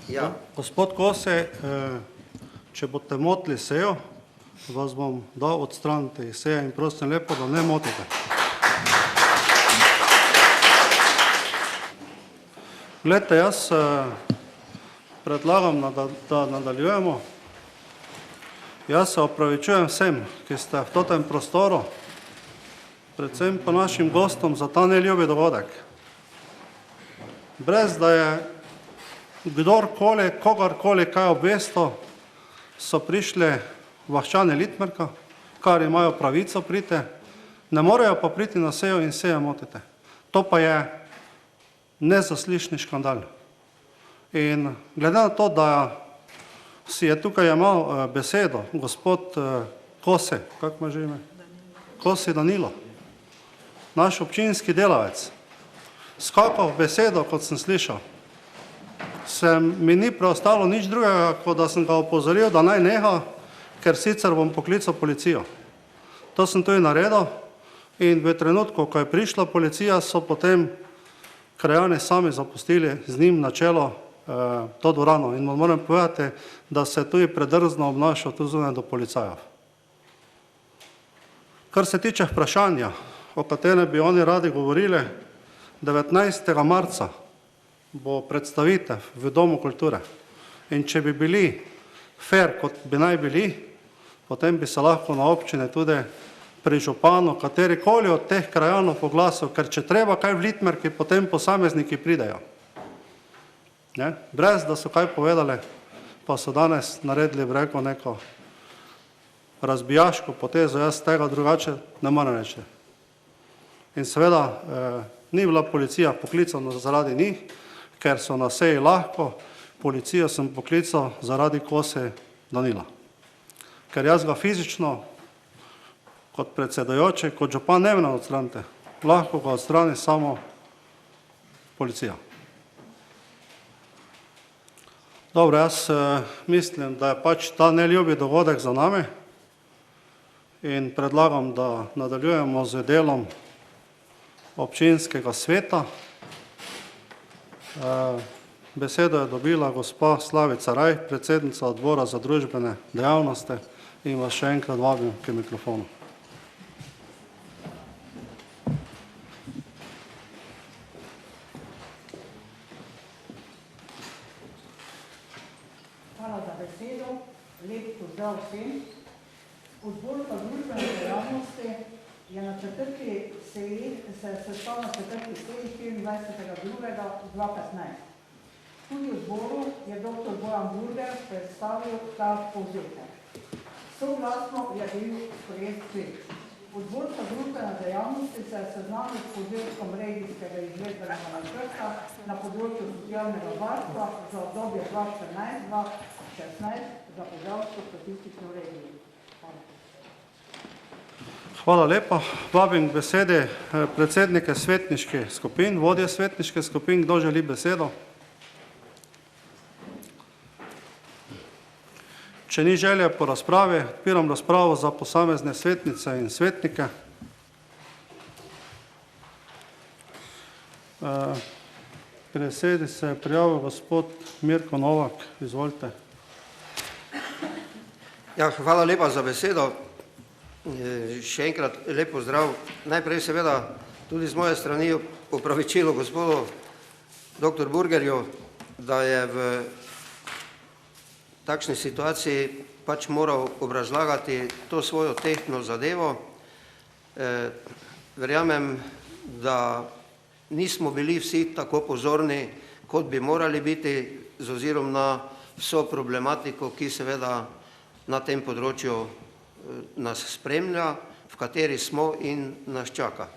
Ja. Gospod Kose, če boste motili sejo, vas bom dal odstraniti iz seje in prosim lepo, da ne motite. Glejte, jaz predlagam, da nadaljujemo. Jaz se opravičujem vsem, ki ste v tem prostoru, predvsem pa našim gostom za ta neljubi dogodek. Brez da je kdorkoli, kogarkoli kaj obvesto, so prišli vaščani Litmerka, kar imajo pravico priti, ne morejo pa priti na sejo in sejo motite. To pa je nezaslišni škandal. In glede na to, da si je tukaj imel besedo gospod Kose, kako ima že ime? Kosi Danilo, naš občinski delavec, skakal v besedo, kot sem slišal, mi ni preostalo nič drugega, kot da sem ga opozoril, da naj neha, ker sicer bom poklical policijo. To sem tudi naredil in v trenutku, ko je prišla policija, so potem krajani sami zapustili z njim na čelo to dvorano. In moram povedati, da se tudi predrzno obnašal tu zunaj do policajev. Kar se tiče vprašanja, o katerem bi oni radi govorili, 19. marca bo predstavitev v Domu kulture. In če bi bili fair, kot bi naj bili, potem bi se lahko na občine tudi pri županu katerikoli od teh krajanov oglasil, ker če treba kaj v Litmerki, potem posamezniki pridejo. Brez da so kaj povedali, pa so danes naredili v reko neko razbijaško potezo, jaz tega drugače ne morem reči. In seveda ni bila policija poklicana zaradi njih, ker so na seji lahko, policijo sem poklical zaradi Kose Danila. Ker jaz ga fizično, kot predsedujoči, kot župan ne morem odstraniti, lahko ga odstrani samo policija. Dobro, jaz mislim, da je pač ta neljubi dogodek za nami in predlagam, da nadaljujemo z delom občinskega sveta. Besedo je dobila gospa Slavica Raj, predsednica odbora za družbene dejavnosti in vas še enkrat vabim k mikrofonu. Hvala za besedo, lep pozdrav vsem. Odbor za družbene dejavnosti je na četrti seji, se je sestal na četrti seji 24.2.2015. Tudi odboru je dr. Bojan Burger predstavil ta povzetek. Soglasno je bil sprejet sklep. Odbor za družbene dejavnosti se je seznanil s povzetkom regijskega izvedbenega načrta na področju socialnega varstva za obdobje 2014-2016 za Podravsko statistično regijo. Hvala lepa. Vabim k besedi predsednike svetniških skupin, vodje svetniških skupin. Kdo želi besedo? Če ni želje po razpravi, odpiram razpravo za posamezne svetnice in svetnike. K besedi se je prijavil gospod Mirko Novak. Izvolite. Ja, hvala lepa za besedo. Še enkrat lep pozdrav. Najprej seveda tudi z moje strani opravičilo gospodu dr. Burgerju, da je v takšni situaciji pač moral obrazlagati to svojo tehtno zadevo. Verjamem, da nismo bili vsi tako pozorni, kot bi morali biti z ozirom na vso problematiko, ki seveda na tem področju nas spremlja, v kateri smo in nas čaka.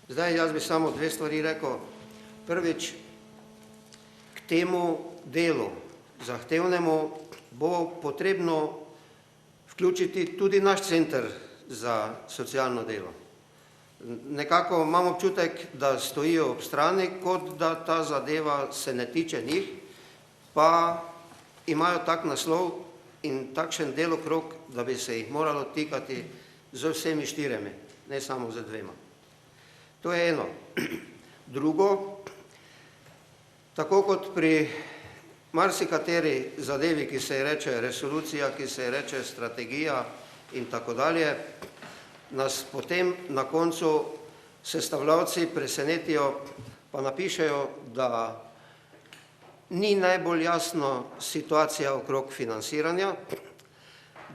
Zdaj jaz bi samo dve stvari rekel. Prvič, k temu delu zahtevnemu bo potrebno vključiti tudi naš center za socialno delo. Nekako imam občutek, da stojijo ob strani, kot da ta zadeva se ne tiče njih, pa imajo tak naslov in takšen delokrog, da bi se jih moralo tikati z vsemi štirimi, ne samo z dvema. To je eno. Drugo, tako kot pri marsikateri zadevi, ki se ji reče resolucija, ki se ji reče strategija in tako dalje, nas potem na koncu sestavljavci presenetijo, pa napišejo, da ni najbolj jasno situacija okrog financiranja,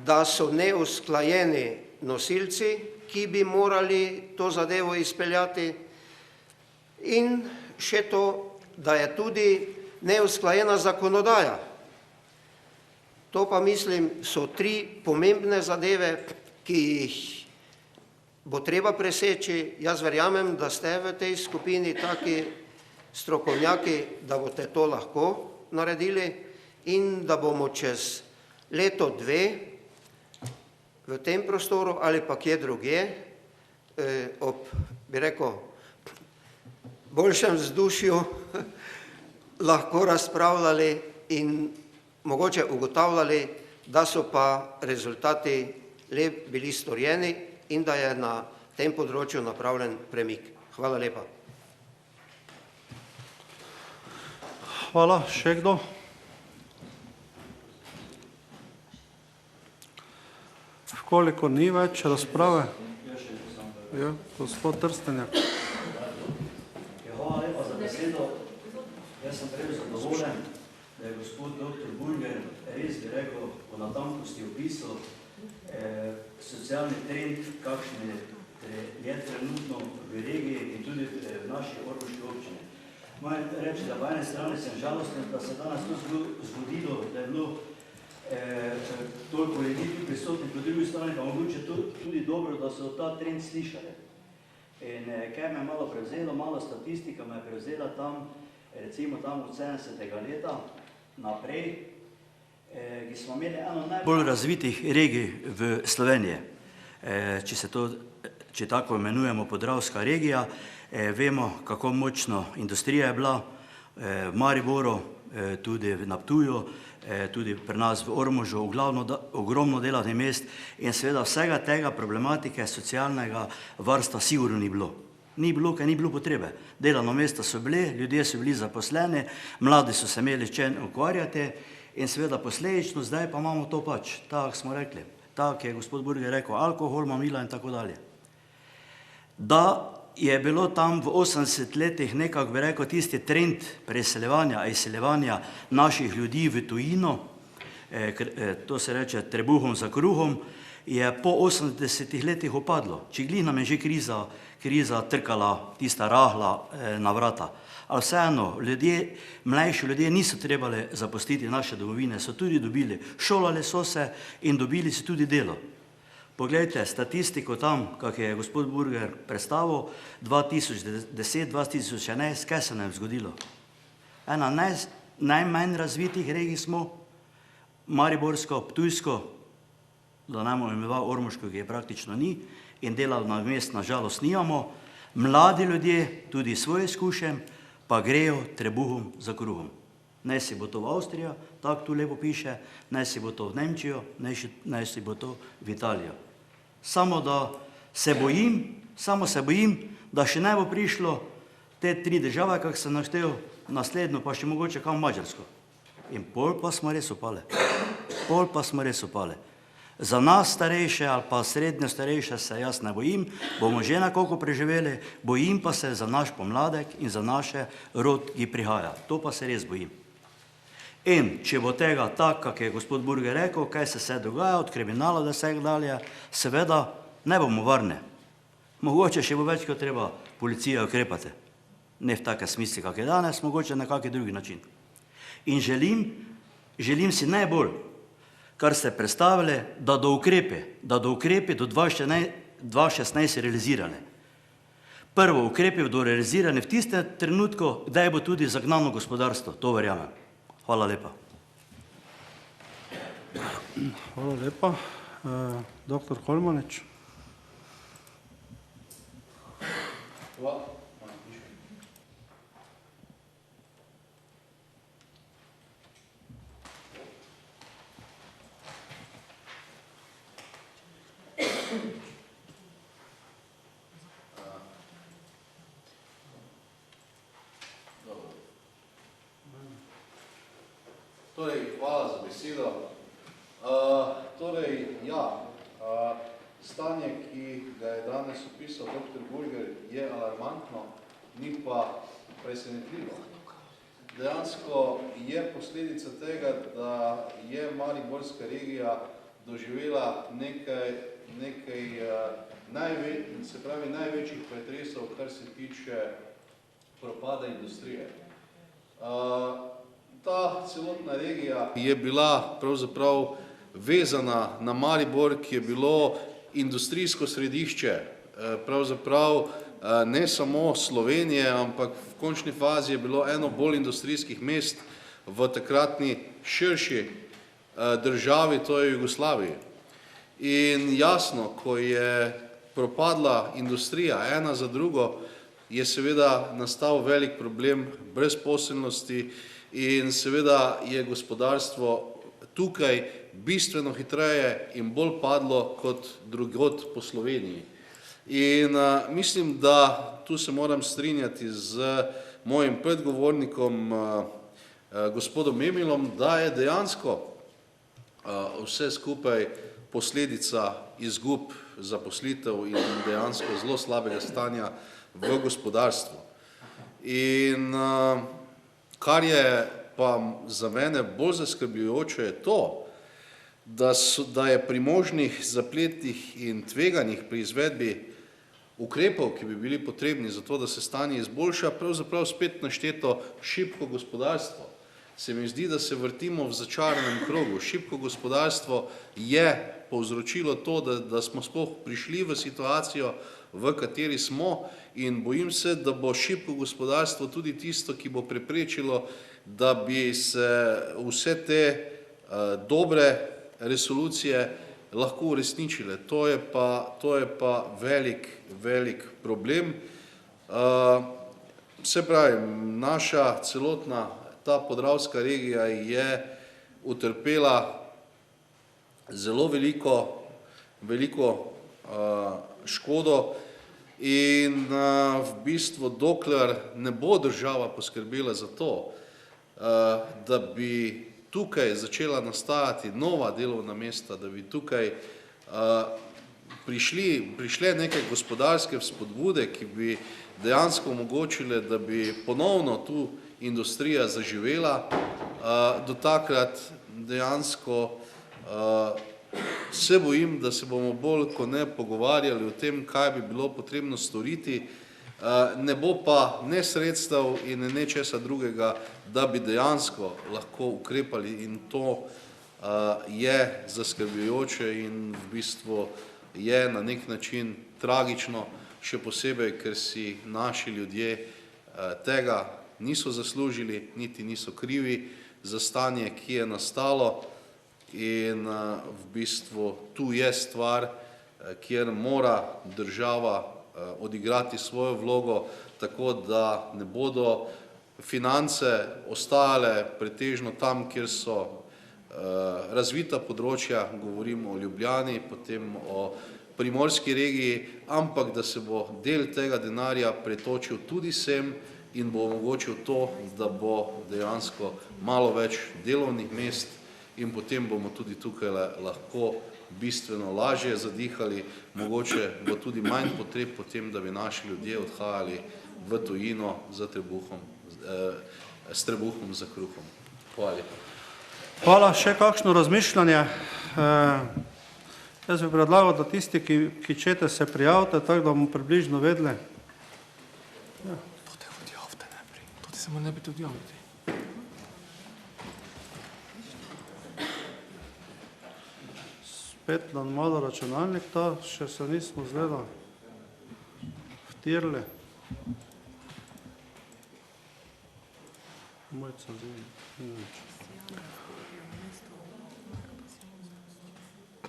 da so neusklajeni nosilci, ki bi morali to zadevo izpeljati, in še to, da je tudi neusklajena zakonodaja. To pa mislim so 3 pomembne zadeve, ki jih bo treba preseči. Jaz verjamem, da ste v tej skupini taki strokovnjaki, da boste to lahko naredili in da bomo čez leto, 2 v tem prostoru ali pa kje drugje ob, bi rekel, boljšem vzdušju lahko razpravljali in mogoče ugotavljali, da so pa rezultati bili storjeni in da je na tem področju napravljen premik. Hvala lepa. Hvala. Še kdo? Koliko ni več razprave? Ja, gospod Trstenjak. Hvala lepa za besedo. Jaz sem prej zadovoljen, da je gospod dr. Burger res bi rekel po natankosti opisal socialni trend, kakšen je trenutno v regiji in tudi v naši ormoški občini. Moram reči, da po ene strani sem žalosten, da se danes to zgodilo, da je bilo toliko ljudi prisotnih, po drugi strani pa mogoče tudi dobro, da so ta trend slišali. In kaj me je malo prevzelo, malo statistika me je prevzela tam, recimo tam od 70. leta naprej, ki smo imeli eno najbolj razvitih regij v Sloveniji. Če tako imenujemo Podravska regija, vemo, kako močno industrija je bila v Mariboru, tudi na Ptuju, tudi pri nas v Ormožu, ogromno delovnih mest in seveda vsega tega problematike socialnega varstva sigurno ni bilo. Ni bilo, ker ni bilo potrebe. Delovna mesta so bile, ljudje so bili zaposleni, mladi so se imeli s čim ukvarjati in seveda posledično zdaj pa imamo to pač, tako smo rekli, tako je gospod Burger rekel, alkohol, mamila in tako dalje. Da je bilo tam v 80 letih nekako, bi rekel, tisti trend preseljevanja, izseljevanja naših ljudi v tujino, to se reče trebuhom za kruhom, je po 80 letih opadlo. Čigli nam je že kriza trkala, tista rahla na vrata. A vseeno, mlajši ljudje niso trebali zapustiti naše domovine, so tudi dobili, šolali so se in dobili so tudi delo. Poglejte statistiko tam, kak je gospod Burger predstavil, 2010-2011, kaj se nam je zgodilo? Ena najmanj razvitih regij smo, Mariborsko, Ptujsko, da ne bomo imeli Ormoško, ki je praktično ni, in delovnih mest na žalost nimamo, mladi ljudje, tudi svoje izkušenj, pa grejo trebuhom za kruhom. Naj si bo to v Avstrija, tako tu lepo piše, naj si bo to v Nemčijo, naj si bo to v Italijo. Samo se bojim, da še ne bo prišlo te 3 države, kak sem naštel, naslednjo pa še mogoče kam Mađarsko. In pol pa smo res upali. Za nas starejše ali pa srednje starejše se jaz ne bojim, bomo že nekako preživeli, bojim pa se za naš pomladek in za naše rod, ki prihaja. To pa se res bojim. In če bo tega tako, kak je gospod Burger rekel, kaj se vse dogaja, od kriminala do vsega dalje, seveda ne bomo varni. Mogoče še bo več, kot treba policija ukrepati. Ne v take smisli, kak je danes, mogoče na kak drugi način. In želim si najbolj, kar ste predstavili, da do ukrepi do 2016 realizirane. Prvo, ukrepi bodo realizirani v tistem trenutku, kdaj bo tudi zagnano gospodarstvo, to verjamem. Hvala lepa. Hvala lepa. Dr. Kolmanič. Torej, hvala za besedo. Stanje, ki ga je danes opisal dr. Burger, je alarmantno, ni pa presenetljivo. Dejansko je posledica tega, da je Mariborska regija doživela nekaj največjih pretresov, kar se tiče propada industrije. Ta celotna regija je bila pravzaprav vezana na Maribor, ki je bilo industrijsko središče, pravzaprav ne samo Slovenije, ampak v končni fazi je bilo eno bolj industrijskih mest v takratni širši državi, to je Jugoslaviji. In jasno, ko je propadla industrija ena za drugo, je seveda nastal velik problem brezposelnosti in seveda je gospodarstvo tukaj bistveno hitreje in bolj padlo kot drugod po Sloveniji. In mislim, da tu se moram strinjati z mojim predgovornikom, gospodom Emilom, da je dejansko vse skupaj posledica izgub zaposlitev in dejansko zelo slabega stanja v gospodarstvu. In kar je pa za mene bolj zaskrbljujoče je to, da je pri možnih zapletih in tveganjih pri izvedbi ukrepov, ki bi bili potrebni za to, da se stanje izboljša, pravzaprav spet našteto šibko gospodarstvo. Se mi zdi, da se vrtimo v začaranem krogu. Šibko gospodarstvo je povzročilo to, da smo sploh prišli v situacijo, v kateri smo, in bojim se, da bo šibko gospodarstvo tudi tisto, ki bo preprečilo, da bi se vse te dobre resolucije lahko uresničile. To je pa velik problem. Se pravi, naša celotna ta podravska regija je utrpela zelo veliko škodo in v bistvu dokler ne bo država poskrbela za to, da bi tukaj začela nastajati nova delovna mesta, da bi tukaj prišle neke gospodarske vzpodbude, ki bi dejansko omogočile, da bi ponovno tu industrija zaživela, do takrat dejansko se bojim, da se bomo bolj kot ne pogovarjali o tem, kaj bi bilo potrebno storiti, ne bo pa ne sredstev in ne česa drugega, da bi dejansko lahko ukrepali, in to je zaskrbljujoče in v bistvu je na nek način tragično, še posebej, ker si naši ljudje tega niso zaslužili, niti niso krivi za stanje, ki je nastalo, in v bistvu tu je stvar, kjer mora država odigrati svojo vlogo, tako da ne bodo finance ostajale pretežno tam, kjer so razvita področja, govorim o Ljubljani, potem o primorski regiji, ampak da se bo del tega denarja pretočil tudi sem in bo omogočil to, da bo dejansko malo več delovnih mest in potem bomo tudi tukaj lahko bistveno lažje zadihali, mogoče bo tudi manj potreb potem, da bi naši ljudje odhajali v tujino s trebuhom za kruhom. Hvala lepa. Hvala. Še kakšno razmišljanje? Jaz bi predlagal, da tisti, ki čete, se prijavite, tako da bomo približno vedeli. To te odjavite najprej. To ti se mora najprej odjaviti. Spet nam malo računalnik, ta še se nismo zgleda vtirili. Mojca zim.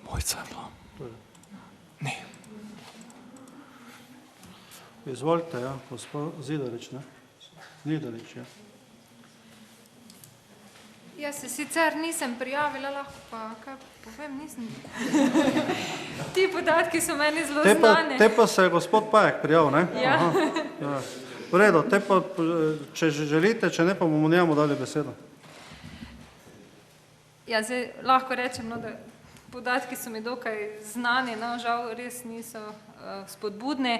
Mojca je bila. Ne. Izvolite, ja, gospod Zidarič, ne? Nidarič, ja. Jaz se sicer nisem prijavila, lahko pa kaj povem, nisem. Ti podatki so meni zelo znane. Te pa se je gospod Pajek prijavil, ne? Ja. V redu, te pa, če želite, če ne, pa bomo njemu dali besedo. Ja, zdaj lahko rečem, no, da podatki so mi dokaj znani, no, žal res niso spodbudni.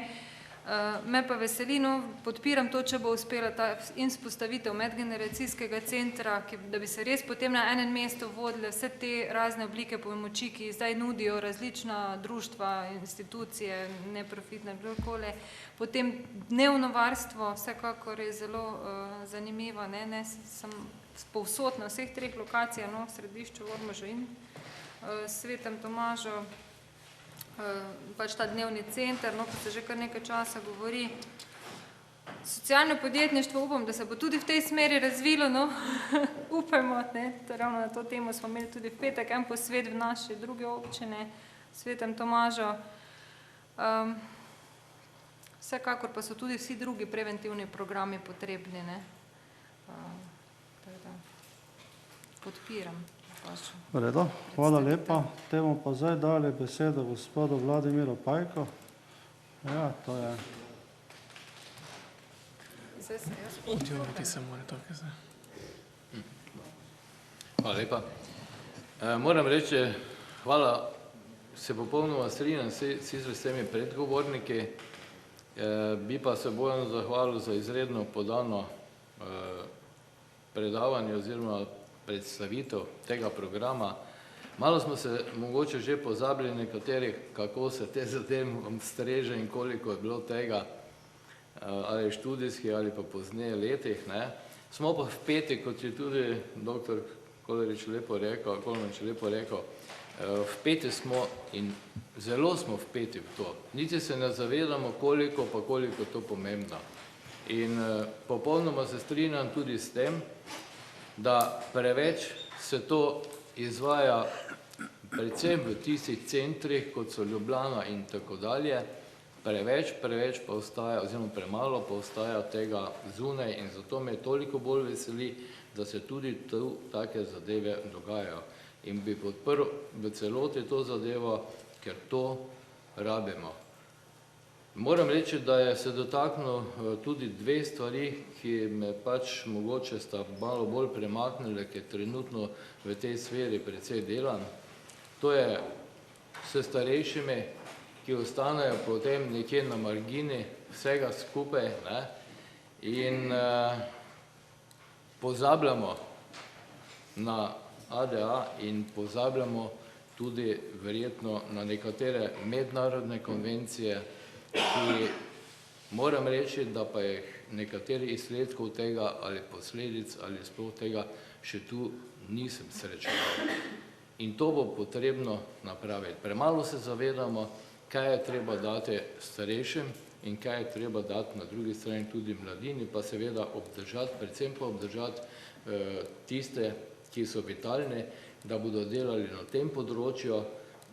Me pa veseli, no, podpiram to, če bo uspela ta vzpostavitev medgeneracijskega centra, da bi se res potem na enem mestu vodile vse te razne oblike pomoči, ki zdaj nudijo različna društva, institucije, neprofitne, kdorkoli. Potem dnevno varstvo, vsekakor je zelo zanimivo, ne sem povsod na vseh treh lokacijah, no, v središču, v Ormožu in Svetem Tomažu, pač ta dnevni center, no, ko se že kar nekaj časa govori. Socialno podjetništvo, upam, da se bo tudi v tej smeri razvilo, no, upajmo, ne, ravno na to temo smo imeli tudi v petek en posvet v naši drugi občini, Svetem Tomažu. Vsekakor pa so tudi vsi drugi preventivni programi potrebni, ne. Podpiram. V redu, hvala lepa. Temu pa zdaj dali besedo gospodu Vladimiru Pajko. Ja, to je. Odjaviti se mora tako zdaj. Hvala lepa. Moram reči, hvala, se popolnoma strinjam s temi predgovorniki, bi pa se Bojanu zahvalil za izredno podano predavanje oziroma predstavitev tega programa. Malo smo se mogoče že pozabili nekateri, kako se te zadevam streže in koliko je bilo tega, ali študijskih ali pa pozneje letih, ne. Smo pa vpeti, kot je tudi dr. Kolarič lepo rekel, vpeti smo in zelo smo vpeti v to. Niti se ne zavedamo, koliko je to pomembno. In popolnoma se strinjam tudi s tem, da preveč se to izvaja predvsem v tistih centrih, kot so Ljubljana in tako dalje, preveč pa ostaja, oziroma premalo pa ostaja tega zunaj in zato me toliko bolj veseli, da se tudi tu take zadeve dogajajo. In bi podprl v celoti to zadevo, ker to rabimo. Moram reči, da je se dotaknil tudi dve stvari, ki me pač mogoče sta malo bolj premaknile, ker trenutno v tej sferi precej delam. To je s starejšimi, ki ostanejo potem nekje na margini vsega skupaj, ne, in pozabljamo na ADA in pozabljamo tudi verjetno na nekatere mednarodne konvencije, ki moram reči, da pa je nekateri izsledkov tega ali posledic ali sploh tega še tu nisem srečeval. In to bo potrebno napraviti. Premalo se zavedamo, kaj je treba dati starejšim in kaj je treba dati na drugi strani tudi mladini, pa seveda obdržati, predvsem pa obdržati tiste, ki so vitalni, da bodo delali na tem področju,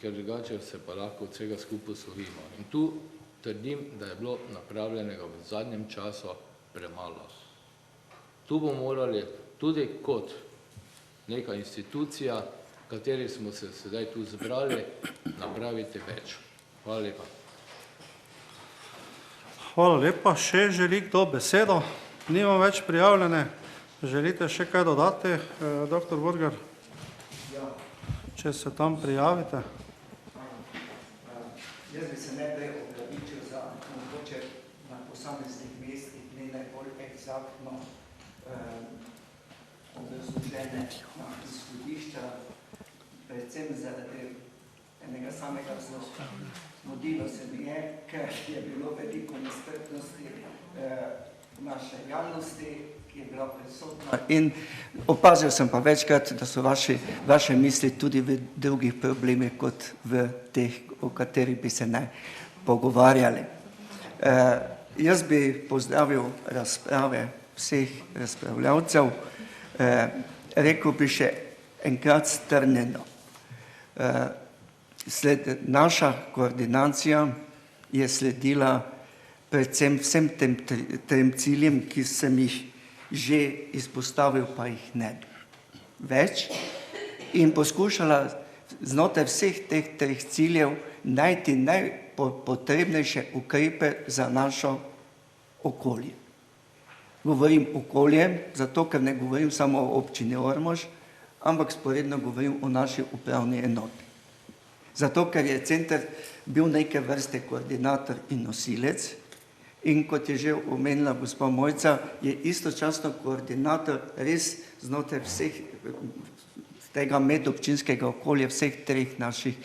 ker drugače se pa lahko od vsega skupaj osvojimo. In tu trdim, da je bilo napravljenega v zadnjem času premalo. Tu bomo morali tudi kot neka institucija, v kateri smo se sedaj tu zbrali, napraviti več. Hvala lepa. Hvala lepa. Še želi kdo besedo? Nimam več prijavljene. Želite še kaj dodati, dr. Burger? Če se tam prijavite. Jaz bi se najprej opravičil za mogoče na posameznih mestih ne najbolj eksaktno obrazložene izhodišča, predvsem zaradi enega samega vzroka. Zgodilo se mi je, ker je bilo veliko nestrpnosti naše javnosti, ki je bila prisotna. In opazil sem pa večkrat, da so vaše misli tudi v drugih problemih, kot v teh, o katerih bi se naj pogovarjali. Jaz bi pozdravil razprave vseh razpravljavcev, rekel bi še enkrat strnjeno. Naša koordinacija je sledila predvsem vsem tem ciljem, ki sem jih že izpostavil, pa jih ne več, in poskušala znotraj vseh teh treh ciljev najti najpotrebnejše ukrepe za našo okolje. Govorim okolje, zato ker ne govorim samo o občini Ormož, ampak sporedno govorim o naši upravni enoti. Zato, ker je center bil neke vrste koordinator in nosilec in kot je že omenila gospa Mojca, je istočasno koordinator res znotraj vseh tega medobčinskega okolja vseh treh naših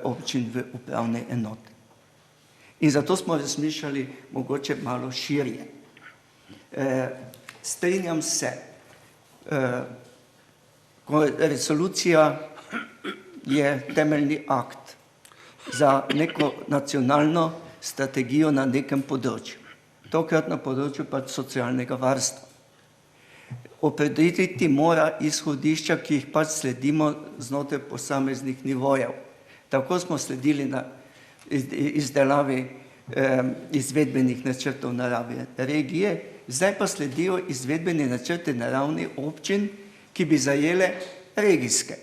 občin v upravne enote. In zato smo razmišljali mogoče malo širje. Strinjam se, resolucija je temeljni akt za neko nacionalno strategijo na nekem področju. Tokrat na področju pač socialnega varstva. Opredeliti mora izhodišča, ki jih pač sledimo znotraj posameznih nivojev. Tako smo sledili na izdelavi izvedbenih načrtov na ravni regije, zdaj pa sledijo izvedbeni načrti na ravni občin, ki bi zajele regijske.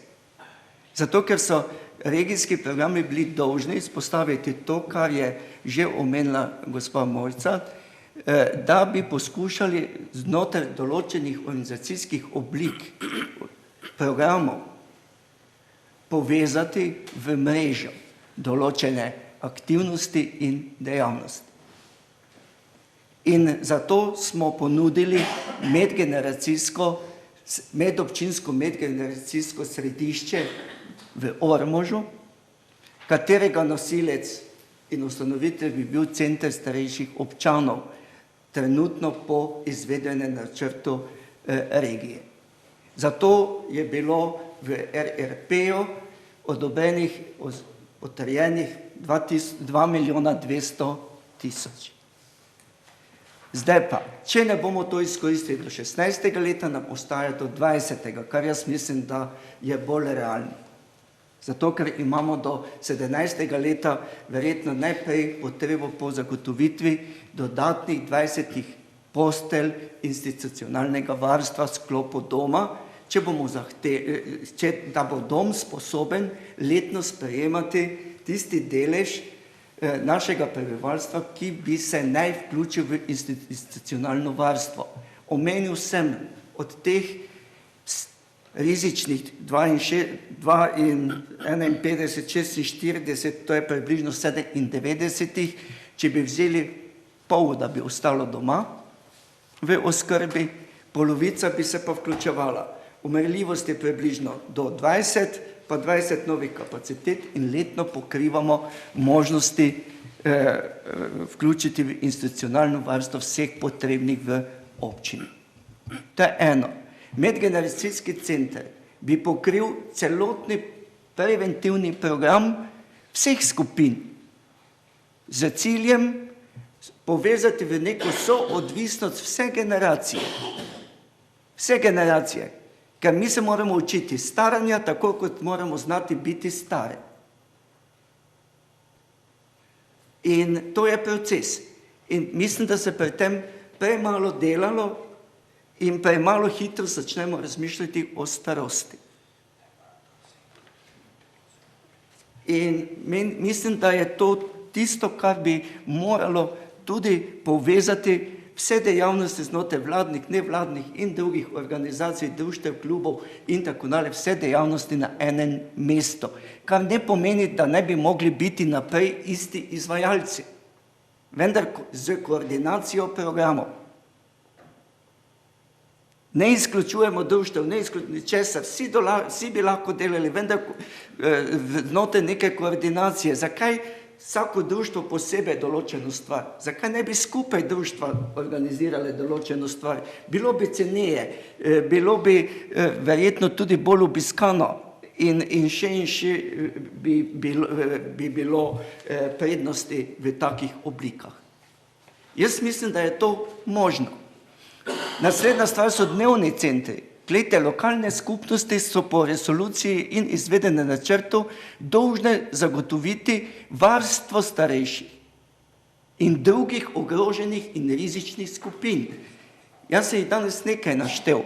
Zato, ker so regijski programi bili dolžni izpostaviti to, kar je že omenila gospa Mojca, da bi poskušali znotraj določenih organizacijskih oblik programov povezati v mrežo določene aktivnosti in dejavnosti. In zato smo ponudili medobčinsko medgeneracijsko središče v Ormožu, katerega nosilec in ustanovitelj bi bil center starejših občanov, trenutno po izvedenem načrtu regije. Zato je bilo v RRP-ju odobrenih, potrjenih 2.200.000. Zdaj pa, če ne bomo to izkoristili do 16. leta, nam ostaja do 20. kar jaz mislim, da je bolj realno. Zato, ker imamo do 17. leta verjetno najprej potrebo po zagotovitvi dodatnih 20 postelj institucionalnega varstva v sklopu doma, da bo dom sposoben letno sprejemati tisti delež našega prebivalstva, ki bi se naj vključil v institucionalno varstvo. Omenil sem od teh rizičnih 51, 46, to je približno 97, če bi vzeli pol, da bi ostalo doma v oskrbi, polovica bi se pa vključevala. Umrljivost je približno do 20, pa 20 novih kapacitet in letno pokrivamo možnosti vključiti v institucionalno varstvo vseh potrebnih v občini. To je eno. Medgeneracijski center bi pokril celotni preventivni program vseh skupin z ciljem povezati v neko soodvisnost vse generacije. Vse generacije. Ker mi se moramo učiti staranja, tako kot moramo znati biti stare. In to je proces. In mislim, da se pri tem premalo delalo in premalo hitro začnemo razmišljati o starosti. In mislim, da je to tisto, kar bi moralo tudi povezati vse dejavnosti znotraj vladnih, nevladnih in drugih organizacij, društev, klubov in tako dalje, vse dejavnosti na enem mestu. Kar ne pomeni, da ne bi mogli biti naprej isti izvajalci, vendar z koordinacijo programov. Ne izključujemo društev, ne izključujemo česar, vsi bi lahko delali, vendar znotraj neke koordinacije. Zakaj vsako društvo posebej določeno stvar? Zakaj ne bi skupaj društva organizirali določeno stvar? Bilo bi ceneje, bilo bi verjetno tudi bolj obiskano in še bi bilo prednosti v takih oblikah. Jaz mislim, da je to možno. Naslednja stvar so dnevni centri. Glejte, lokalne skupnosti so po resoluciji in izvedenem načrtu dolžne zagotoviti varstvo starejših in drugih ogroženih in rizičnih skupin. Jaz se jih danes nekaj naštel.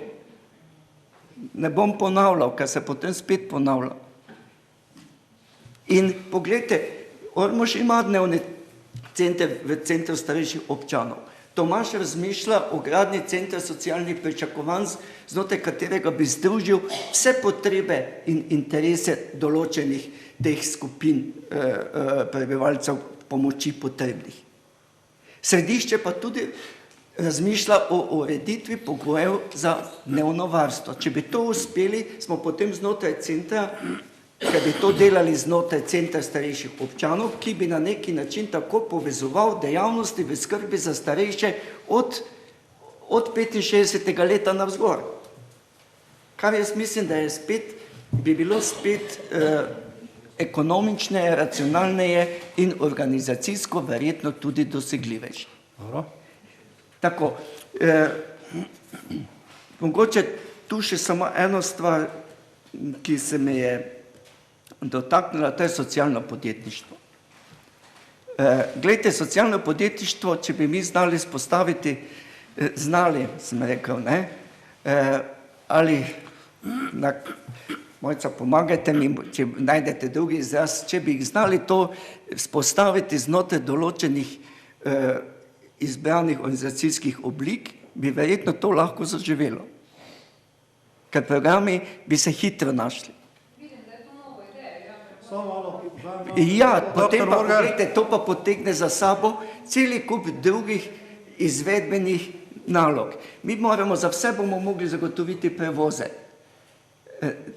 Ne bom ponavljal, ker se potem spet ponavljam. In poglejte, Ormož ima dnevni center v centru starejših občanov. Tomaž razmišlja o gradnji centra socialnih pričakovanj, znotraj katerega bi združil vse potrebe in interese določenih teh skupin prebivalcev pomoči potrebnih. Središče pa tudi razmišlja o ureditvi pogojev za dnevno varstvo. Če bi to uspeli, smo potem znotraj centra, ker bi to delali znotraj centra starejših občanov, ki bi na neki način tako povezoval dejavnosti v skrbi za starejše od 65. leta navzgor. Kar jaz mislim, da bi bilo spet ekonomičneje, racionalneje in organizacijsko verjetno tudi dosegljivejše. Tako, mogoče tu še samo eno stvar, ki se me je dotaknila, to je socialno podjetništvo. Glejte, socialno podjetništvo, če bi mi znali spostaviti, sem rekel, ne, ali, Mojca, pomagajte mi, če najdete drugi izraz, če bi jih znali to spostaviti znotraj določenih izbranih organizacijskih oblik, bi verjetno to lahko zaživelo. Ker programi bi se hitro našli. Ja, potem pa, pogledajte, to pa potegne za sabo celi kup drugih izvedbenih nalog. Mi moramo, za vse bomo mogli zagotoviti prevoze.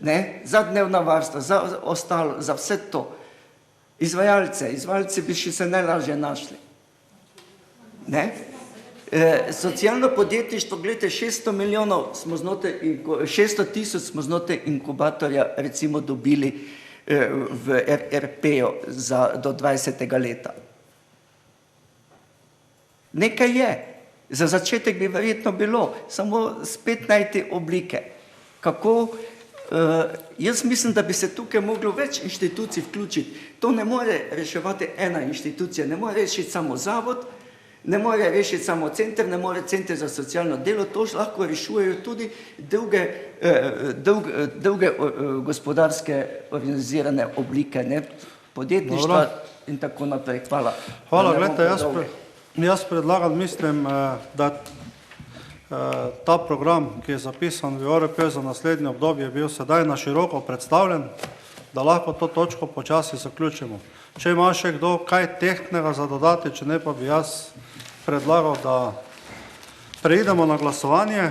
Ne, za dnevna varstva, za ostalo, za vse to. Izvajalci bi še se najlažje našli. Ne? Socialno podjetništvo, gledajte, 600 tisoč smo znotraj inkubatorja recimo dobili v RP-ju do 20. leta. Nekaj je. Za začetek bi verjetno bilo, samo spet najti oblike. Kako, jaz mislim, da bi se tukaj moglo več inštitucij vključiti. To ne more reševati ena inštitucija, ne more rešiti samo zavod, ne more rešiti samo center, ne more center za socialno delo, to lahko rešujejo tudi druge gospodarske organizirane oblike, ne, podjetništva in tako naprej. Hvala. Hvala, gledajte, jaz predlagam, mislim, da ta program, ki je zapisan v ORP za naslednje obdobje, je bil sedaj na široko predstavljen, da lahko to točko počasi zaključimo. Če ima še kdo kaj tehtnega za dodati, če ne pa bi jaz predlagal, da preidemo na glasovanje,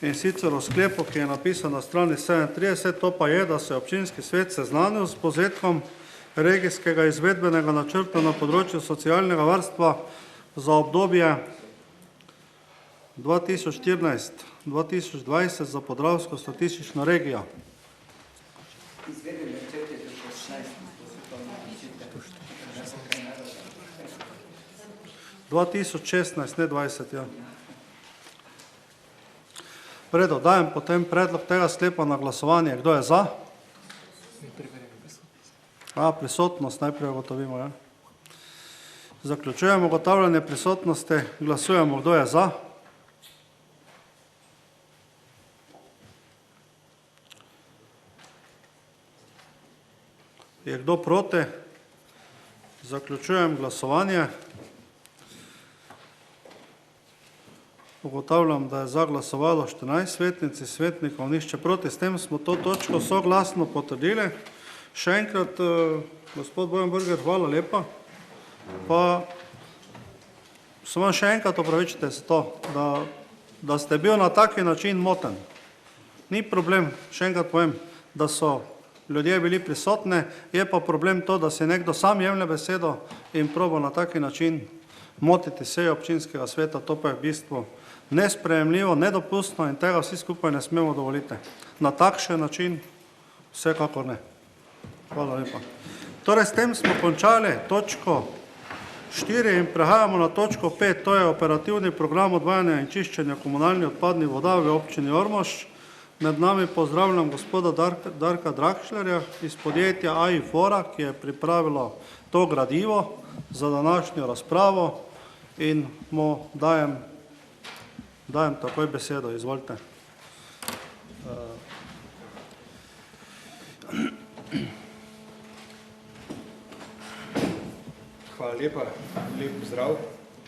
in sicer o sklepu, ki je napisan na strani 37, to pa je, da se je občinski svet seznanil s povzetkom regijskega izvedbenega načrta na področju socialnega varstva za obdobje 2014-2020 za Podravsko statistično regijo. 2016, ne 20, ja. V redu, dajem potem predlog tega sklepa na glasovanje. Kdo je za? Prisotnost najprej ugotovimo, ja. Zaključujemo ugotavljanje prisotnosti, glasujemo, kdo je za. Je kdo proti? Zaključujem glasovanje. Ugotavljam, da je za glasovalo 14 svetnic in svetnikov, nihče proti. S tem smo to točko soglasno potrdili. Še enkrat, gospod Bojan Burger, hvala lepa. Pa samo še enkrat opravičite se to, da ste bil na taki način moten. Ni problem, še enkrat povem, da so ljudje bili prisotni, je pa problem to, da si nekdo sam jemlje besedo in proba na taki način motiti sejo občinskega sveta, to pa je v bistvu nesprejemljivo, nedopustno in tega vsi skupaj ne smemo dovoliti. Na takšen način vsekakor ne. Hvala lepa. Torej, s tem smo končali točko 4 in prehajamo na točko 5, to je operativni program odvajanja in čiščenja komunalnih odpadnih voda v občini Ormož. Med nami pozdravljam gospoda Darka Drakšlerja iz podjetja AI4, ki je pripravilo to gradivo za današnjo razpravo in mu dajem takoj besedo. Izvolite. Hvala lepa, lep pozdrav.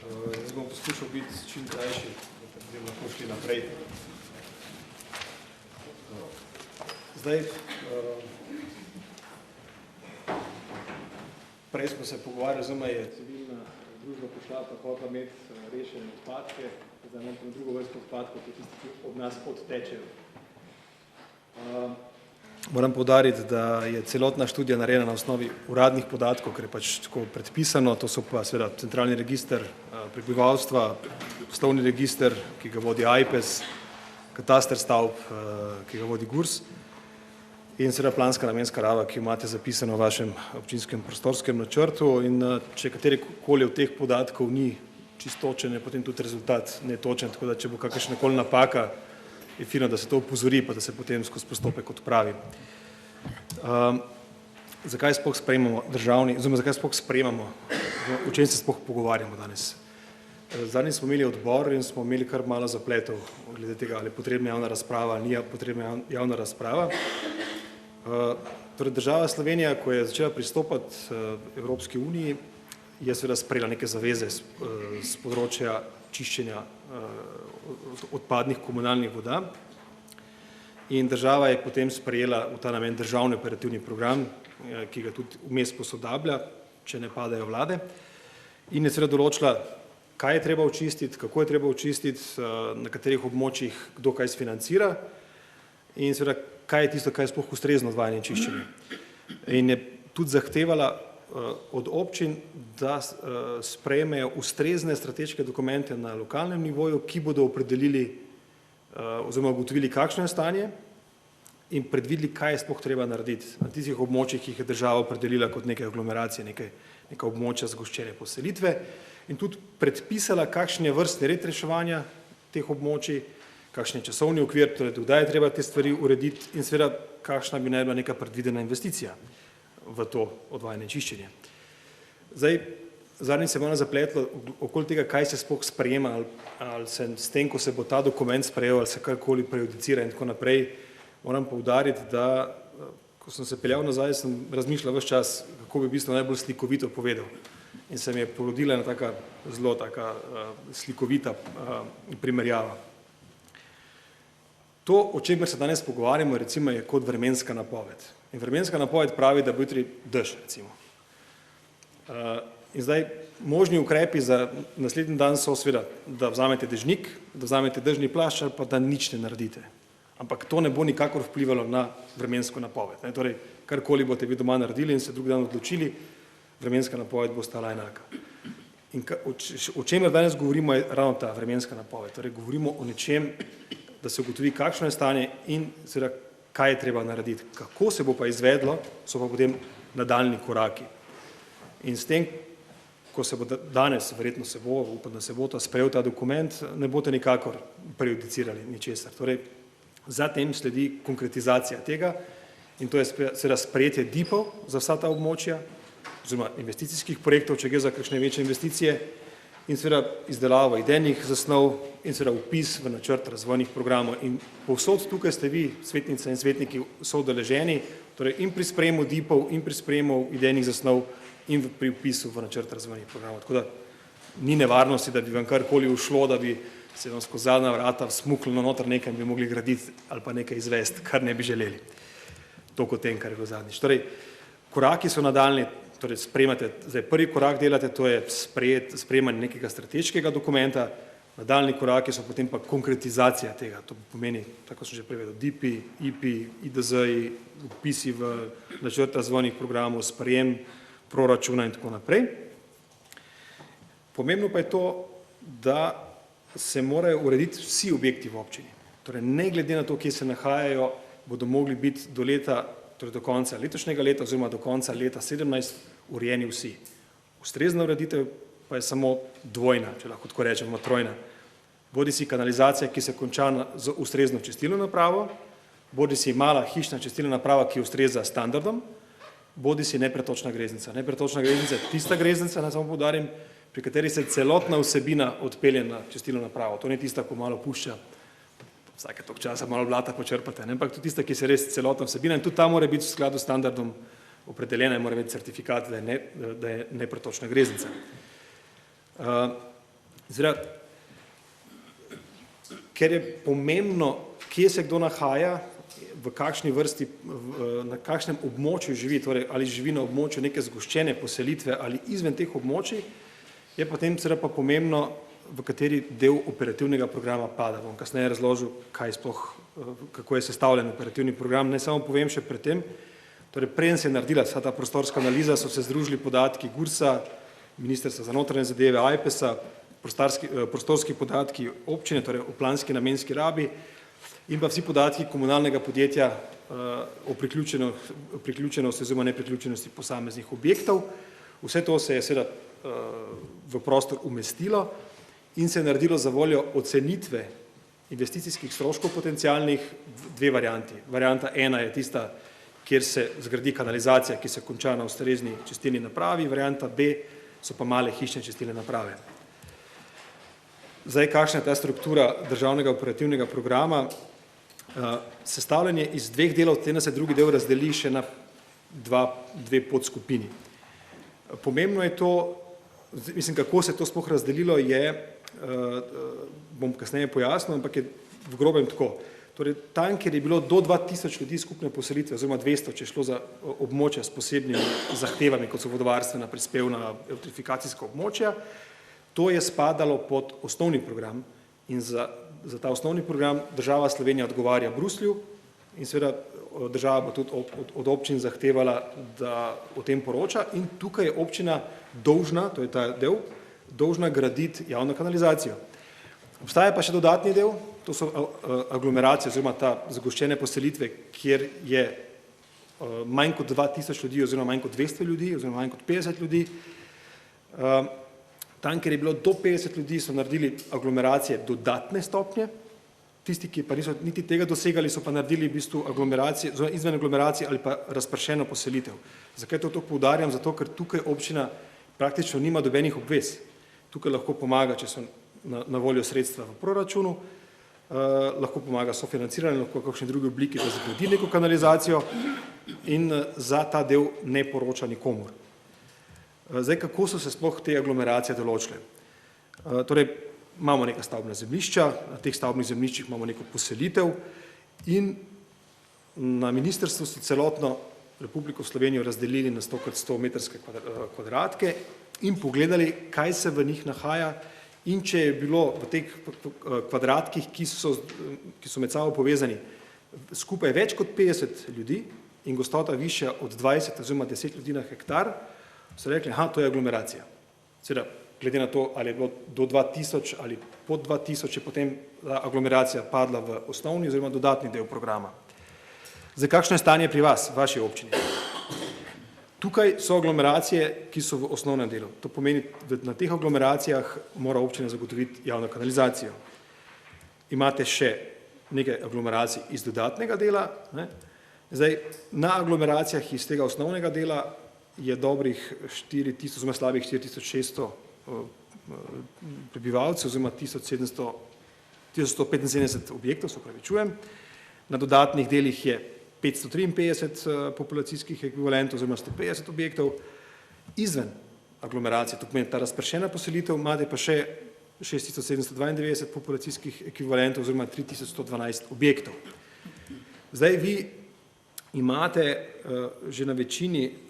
Jaz bom poskušal biti čim krajši, da bi lahko šli naprej. Zdaj, prej smo se pogovarjali, oziroma je civilna družba prišla pa hotela imeti rešene odpadke, zdaj imamo drugo vrsto odpadkov, ki tisti, ki od nas odtečejo. Moram poudariti, da je celotna študija narejena na osnovi uradnih podatkov, ker je pač tako predpisano, to so pa seveda centralni register prebivalstva, poslovni register, ki ga vodi AJPES, kataster stavb, ki ga vodi GURS in seveda planska namenska raba, ki jo imate zapisano v vašem občinskem prostorskem načrtu in če katerikoli od teh podatkov ni čistočen, je potem tudi rezultat netočen, tako da če bo kakršnakoli napaka, je fino, da se to upozori, pa da se potem skozi postopek odpravi. Zakaj sploh sprejemamo državni, oziroma zakaj sploh sprejemamo, o čem se sploh pogovarjamo danes? Zadnji smo imeli odbor in smo imeli kar malo zapletov glede tega, ali je potrebna javna razprava, ali ni potrebna javna razprava. Torej država Slovenija, ko je začela pristopati Evropski uniji, je seveda sprejela neke zaveze z področja čiščenja odpadnih komunalnih voda in država je potem sprejela v ta namen državni operativni program, ki ga tudi vmes posodablja, če ne padajo vlade, in je seveda določila, kaj je treba očistiti, kako je treba očistiti, na katerih območjih kdo kaj sfinancira in seveda, kaj je tisto, kaj je sploh ustrezno odvajanje in čiščenje. In je tudi zahtevala od občin, da sprejmejo ustrezne strateške dokumente na lokalnem nivoju, ki bodo opredelili oziroma ugotovili, kakšno je stanje in predvideli, kaj je sploh treba narediti na tistih območjih, ki jih je država opredelila kot neke aglomeracije, neka območja zgoščene poselitve in tudi predpisala, kakšen je vrstni red reševanja teh območij, kakšen je časovni okvir, torej kdaj je treba te stvari urediti in seveda, kakšna bi naj bila neka predvidena investicija v to odvajanje čiščenje. Zdaj, zadnjič se malo zapletlo okoli tega, kaj se sploh sprejema, ali se s tem, ko se bo ta dokument sprejel, ali se karkoli prejudicira in tako naprej, moram poudariti, da, ko sem se peljal nazaj, sem razmišljal ves čas, kako bi v bistvu najbolj slikovito povedal. In se mi je porodila ena taka zelo taka slikovita primerjava. To, o čemer se danes pogovarjamo, recimo, je kot vremenska napoved. In vremenska napoved pravi, da bo jutri dež, recimo. In zdaj, možni ukrepi za naslednji dan so seveda, da vzamete dežnik, da vzamete dežni plašč ali pa da nič ne naredite. Ampak to ne bo nikakor vplivalo na vremensko napoved. Torej, karkoli boste vi doma naredili in se drugi dan odločili, vremenska napoved bo ostala enaka. In o čemer danes govorimo je ravno ta vremenska napoved. Torej, govorimo o nečem, da se ugotovi, kakšno je stanje in seveda, kaj je treba narediti. Kako se bo pa izvedlo, so pa potem nadaljni koraki. In s tem, ko se bo danes, verjetno se bo, upam, da se bo to sprejel ta dokument, ne boste nikakor prejudicirali ničesar. Torej, zatem sledi konkretizacija tega in to je seveda sprejetje DIP-ov za vsa ta območja, oziroma investicijskih projektov, če gre za kakšne večje investicije, in seveda izdelava idejnih zasnov in seveda vpis v načrt razvojnih programov. In povsod tukaj ste vi, svetnice in svetniki, so udeleženi, torej in pri sprejemu DIP-ov, in pri sprejemu idejnih zasnov, in pri vpisu v načrt razvojnih programov. Tako da ni nevarnosti, da bi vam karkoli ušlo, da bi se vam skozi zadnja vrata smuknilo noter nekaj in bi mogli graditi ali pa nekaj izvesti, kar ne bi želeli. Toliko o tem, kar je bilo zadnjič. Torej, koraki so nadaljni, torej sprejemate, zdaj prvi korak delate, to je sprejemanje nekega strateškega dokumenta, nadaljni koraki so potem pa konkretizacija tega, to pomeni, tako sem že prevedel, DIP-i, IP-i, IDZ-i, vpisi v načrt razvojnih programov, sprejem proračuna in tako naprej. Pomembno pa je to, da se morajo urediti vsi objekti v občini. Torej, ne glede na to, kje se nahajajo, bodo mogli biti do leta, torej do konca letošnjega leta oziroma do konca leta 2017 urejeni vsi. Ustrezna ureditev pa je samo dvojna, če lahko tako rečemo, trojna. Bodi si kanalizacija, ki se konča z ustrezno čistilno napravo, bodi si mala hišna čistilna naprava, ki ustreza standardom, bodi si nepretočna greznica. Nepretočna greznica je tista greznica, naj samo poudarim, pri kateri se celotna vsebina odpelje na čistilno napravo. To ni tista, ko malo pušča, vsake toliko časa malo blata počrpate, ampak to tista, ki se res celotna vsebina in tudi ta mora biti v skladu s standardom opredeljena in mora imeti certifikat, da je nepretočna greznica. Zdaj, ker je pomembno, kje se kdo nahaja, v kakšni vrsti, na kakšnem območju živi, torej ali živi na območju neke zgoščene poselitve ali izven teh območij, je potem seveda pa pomembno, v kateri del operativnega programa pada. Bom kasneje razložil, kako je sestavljen operativni program. Ne samo povem še pred tem, torej preden se je naredila vsa ta prostorska analiza, so se združili podatki GURS-a, Ministrstva za notranje zadeve, AJPES-a, prostorski podatki občine, torej o planski namenski rabi, in pa vsi podatki komunalnega podjetja o priključenosti oziroma nepriključenosti posameznih objektov. Vse to se je seveda v prostor umestilo in se je naredilo za voljo ocenitve investicijskih stroškov potencialnih dve varianti. Varianta ena je tista, kjer se zgradi kanalizacija, ki se konča na ustrezni čistilni napravi, varianta B so pa male hišne čistilne naprave. Zdaj, kakšna je ta struktura državnega operativnega programa? Sestavljanje iz dveh delov, tena se drugi del razdeli še na dve podskupini. Pomembno je to, mislim, kako se to sploh razdelilo je, bom kasneje pojasnil, ampak je v grobem tako. Torej, tam, kjer je bilo do 2000 ljudi skupne poselitve, oziroma 200, če je šlo za območja s posebnimi zahtevami, kot so vodovarstvena, prispevna, eutrifikacijska območja, to je spadalo pod osnovni program in za ta osnovni program država Slovenija odgovarja Bruslju in seveda država bo tudi od občin zahtevala, da o tem poroča in tukaj je občina dolžna, to je ta del, dolžna graditi javno kanalizacijo. Obstaja pa še dodatni del, to so aglomeracije oziroma ta zagoščene poselitve, kjer je manj kot 2000 ljudi oziroma manj kot 200 ljudi oziroma manj kot 50 ljudi. Tam, kjer je bilo do 50 ljudi, so naredili aglomeracije dodatne stopnje, tisti, ki pa niso niti tega dosegali, so pa naredili v bistvu aglomeracije, izven aglomeracije ali pa razpršeno poselitev. Zakaj to poudarjam? Zato, ker tukaj občina praktično nima dobenih obvez. Tukaj lahko pomaga, če so na voljo sredstva v proračunu, lahko pomaga sofinanciranje, lahko v kakšni drugi obliki, da zgradi neko kanalizacijo in za ta del ne poroča nikomur. Zdaj, kako so se sploh te aglomeracije določile? Torej, imamo neka stavbna zemljišča, na teh stavbnih zemljiščih imamo neko poselitev in na ministrstvu so celotno Republiko Slovenijo razdelili na 100x100 metrske kvadratke in pogledali, kaj se v njih nahaja in če je bilo v teh kvadratkih, ki so med sabo povezani, skupaj več kot 50 ljudi in gostota višja od 20 oziroma 10 ljudi na hektar, so rekli, to je aglomeracija. Seveda, glede na to, ali je bilo do 2000 ali pod 2000, je potem aglomeracija padla v osnovni oziroma dodatni del programa. Zdaj, kakšno je stanje pri vas, v vaši občini? Tukaj so aglomeracije, ki so v osnovnem delu. To pomeni, da na teh aglomeracijah mora občina zagotoviti javno kanalizacijo. Imate še nekaj aglomeracij iz dodatnega dela. Zdaj, na aglomeracijah iz tega osnovnega dela je dobrih 4000, oziroma slabih 4600 prebivalcev, oziroma 1175 objektov, se opravičujem. Na dodatnih delih je 553 populacijskih ekvivalentov, oziroma 150 objektov. Izven aglomeracije, to pomeni ta razpršena poselitev, imate pa še 6792 populacijskih ekvivalentov, oziroma 3112 objektov. Zdaj, vi imate že na večini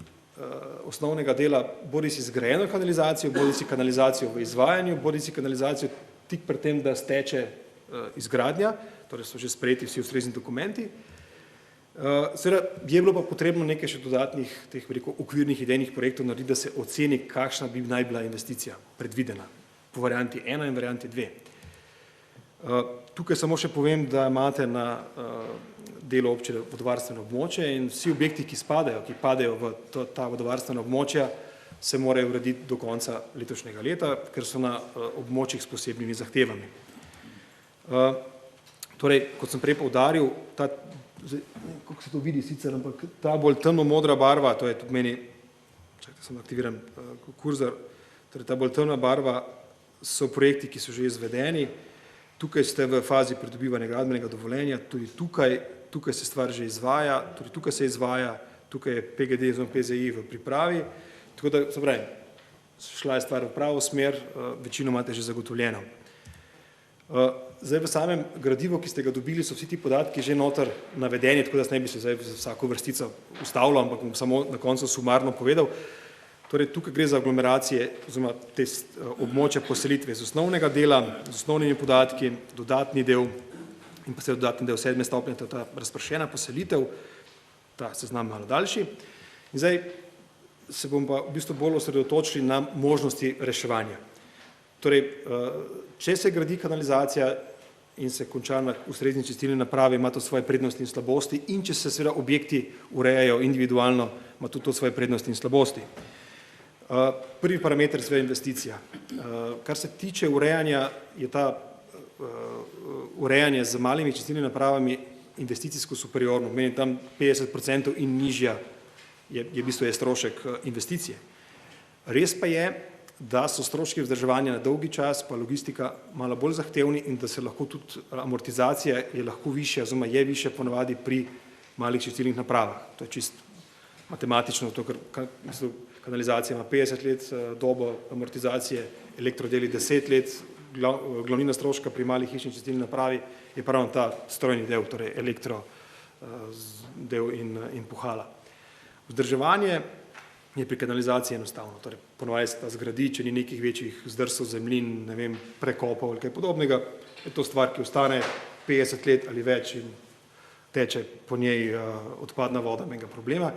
osnovnega dela bodisi zgrajeno kanalizacijo, bodisi kanalizacijo v izvajanju, bodisi kanalizacijo tik pred tem, da steče izgradnja, torej so že sprejeti vsi ustrezni dokumenti. Seveda je bilo pa potrebno nekaj še dodatnih teh okvirnih idejnih projektov narediti, da se oceni, kakšna bi naj bila investicija predvidena po varianti 1 in varianti 2. Tukaj samo še povem, da imate na delu občine vodovarstveno območje in vsi objekti, ki padejo v ta vodovarstvena območja, se morajo urediti do konca letošnjega leta, ker so na območjih s posebnimi zahtevami. Torej, kot sem prej poudaril, kako se to vidi sicer, ampak ta bolj temno-modra barva, to je pomeni, čakajte, sem aktiviran kurzor, torej ta bolj temna barva so projekti, ki so že izvedeni. Tukaj ste v fazi pridobivanja gradbenega dovoljenja, tudi tukaj se stvar že izvaja, tudi tukaj se izvaja, tukaj je PGD oziroma PZI v pripravi, tako da, se pravi, šla je stvar v pravo smer, večino imate že zagotovljeno. Zdaj v samem gradivu, ki ste ga dobili, so vsi ti podatki že noter navedeni, tako da ne bi se zdaj vsako vrstico ustavljal, ampak bom samo na koncu sumarno povedal. Torej, tukaj gre za aglomeracije oziroma te območja poselitve z osnovnega dela, z osnovnimi podatki, dodatni del in pa dodatni del 7. stopnje, to je ta razpršena poselitev, ta seznam malo daljši. In zdaj se bom pa v bistvu bolj osredotočili na možnosti reševanja. Torej, če se gradi kanalizacija in se konča na ustrezni čistilni napravi, ima to svoje prednosti in slabosti, in če se seveda objekti urejajo individualno, ima tudi to svoje prednosti in slabosti. Prvi parameter je investicija. Kar se tiče urejanja, je ta urejanje z malimi čistilnimi napravami investicijsko superiorno, meni tam 50% in nižja je v bistvu strošek investicije. Res pa je, da so stroški vzdrževanja na dolgi čas, pa logistika malo bolj zahtevni in da se lahko tudi amortizacija je lahko višja, oziroma je višja ponavadi pri malih čistilnih napravah. To je čisto matematično, to, ker kanalizacija ima 50 let dobo amortizacije, elektrodeli 10 let, glavnina stroška pri malih hišnih čistilnih napravi je pravno ta strojni del, torej elektro del in puhala. Vzdrževanje je pri kanalizaciji enostavno, torej ponovadi se ta zgradi, če ni nekih večjih zdrsov zemljin, ne vem, prekopov ali kaj podobnega, je to stvar, ki ostane 50 let ali več in teče po njej odpadna voda, menega problema.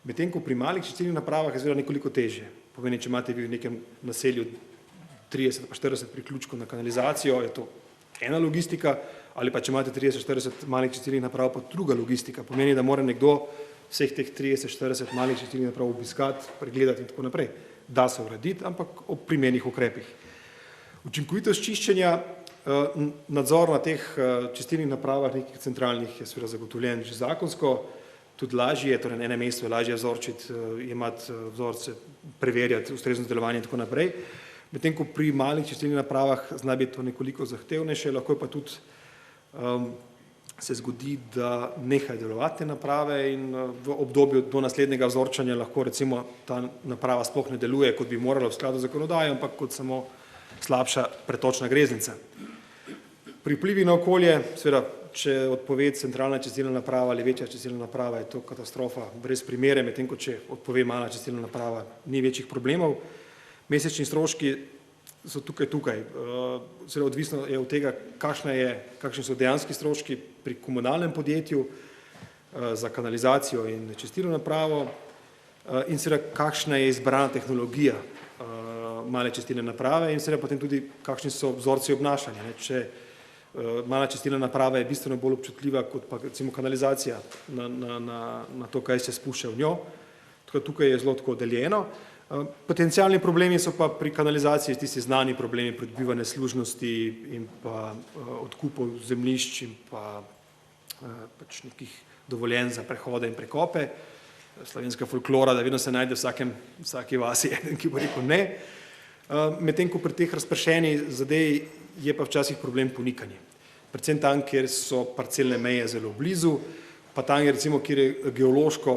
Medtem ko pri malih čistilnih napravah je seveda nekoliko težje. Pomeni, če imate vi v nekem naselju 30 pa 40 priključkov na kanalizacijo, je to ena logistika, ali pa če imate 30-40 malih čistilnih naprav, pa druga logistika. Pomeni, da mora nekdo vseh teh 30-40 malih čistilnih naprav obiskati, pregledati in tako naprej. Da se urediti, ampak ob primernih ukrepih. Učinkovitost čiščenja, nadzor na teh čistilnih napravah, nekih centralnih, je seveda zagotovljen že zakonsko, tudi lažje je, torej na enem mestu je lažje vzorčiti, imati vzorce, preverjati ustrezno delovanje in tako naprej. Medtem ko pri malih čistilnih napravah zna biti to nekoliko zahtevnejše, lahko je pa tudi se zgodi, da nehajo delovati te naprave in v obdobju do naslednjega vzorčanja lahko recimo ta naprava sploh ne deluje, kot bi morala v skladu z zakonodajo, ampak kot samo slabša pretočna greznica. Pri vplivi na okolje, seveda, če odpove centralna čistilna naprava ali večja čistilna naprava, je to katastrofa brez primere, medtem ko če odpove mala čistilna naprava, ni večjih problemov. Mesečni stroški so tukaj. Seveda odvisno je od tega, kakšni so dejanski stroški pri komunalnem podjetju za kanalizacijo in čistilno napravo in seveda kakšna je izbrana tehnologija male čistilne naprave in seveda potem tudi kakšni so vzorci obnašanja. Če mala čistilna naprava je bistveno bolj občutljiva kot pa recimo kanalizacija na to, kaj se spušča v njo. Tukaj je zelo tako deljeno. Potencialni problemi so pa pri kanalizaciji tisti znani problemi pridobivanja služnosti in pa odkupov zemljišč in pa pač nekih dovoljenj za prehode in prekope. Slovenska folklora, da vedno se najde vsaki vasi eden, ki bo rekel ne. Medtem ko pri teh razpršenih zadev je pa včasih problem ponikanje. Predvsem tam, kjer so parcelne meje zelo blizu, pa tam je recimo, kjer je geološko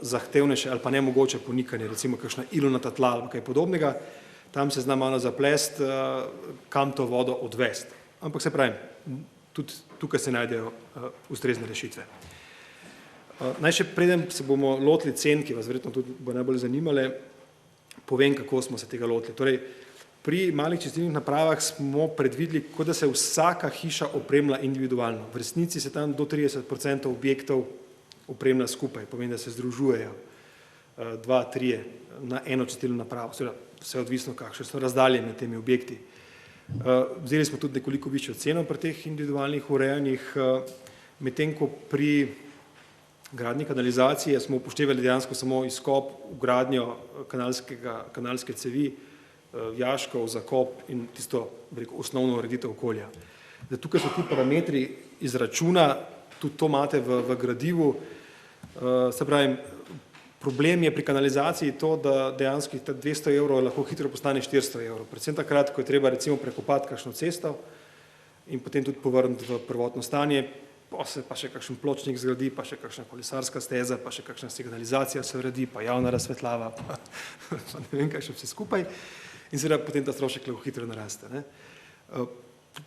zahtevnejše ali pa nemogoče ponikanje, recimo kakšna ilonata tla ali kaj podobnega, tam se zna malo zaplest, kam to vodo odvesti. Ampak se pravim, tudi tukaj se najdejo ustrezne rešitve. Naj še preden se bomo lotili cen, ki vas verjetno tudi bo najbolj zanimale, povem, kako smo se tega lotili. Torej, pri malih čistilnih napravah smo predvideli, kot da se vsaka hiša opremlja individualno. V resnici se tam do 30% objektov opremlja skupaj, pomeni, da se združujejo 2-3 na eno čistilno napravo. Vse odvisno, kakšne so razdalje med temi objekti. Vzeli smo tudi nekoliko višjo ceno pri teh individualnih urejanjih, medtem ko pri gradnji kanalizacije smo upoštevali dejansko samo izkop, vgradnjo kanalske cevi, jaškov, zakop in tisto osnovno ureditev okolja. Tukaj so ti parametri izračuna, tudi to imate v gradivu. Se pravi, problem je pri kanalizaciji to, da dejansko 200 evrov lahko hitro postane 400 evrov. Predvsem takrat, ko je treba recimo prekopati kakšno cesto in potem tudi povrniti v prvotno stanje, pa še kakšen pločnik zgradi, pa še kakšna kolesarska steza, pa še kakšna signalizacija se uredi, pa javna razsvetljava, pa ne vem, kaj še vse skupaj. In seveda potem ta strošek lahko hitro naraste. Ne.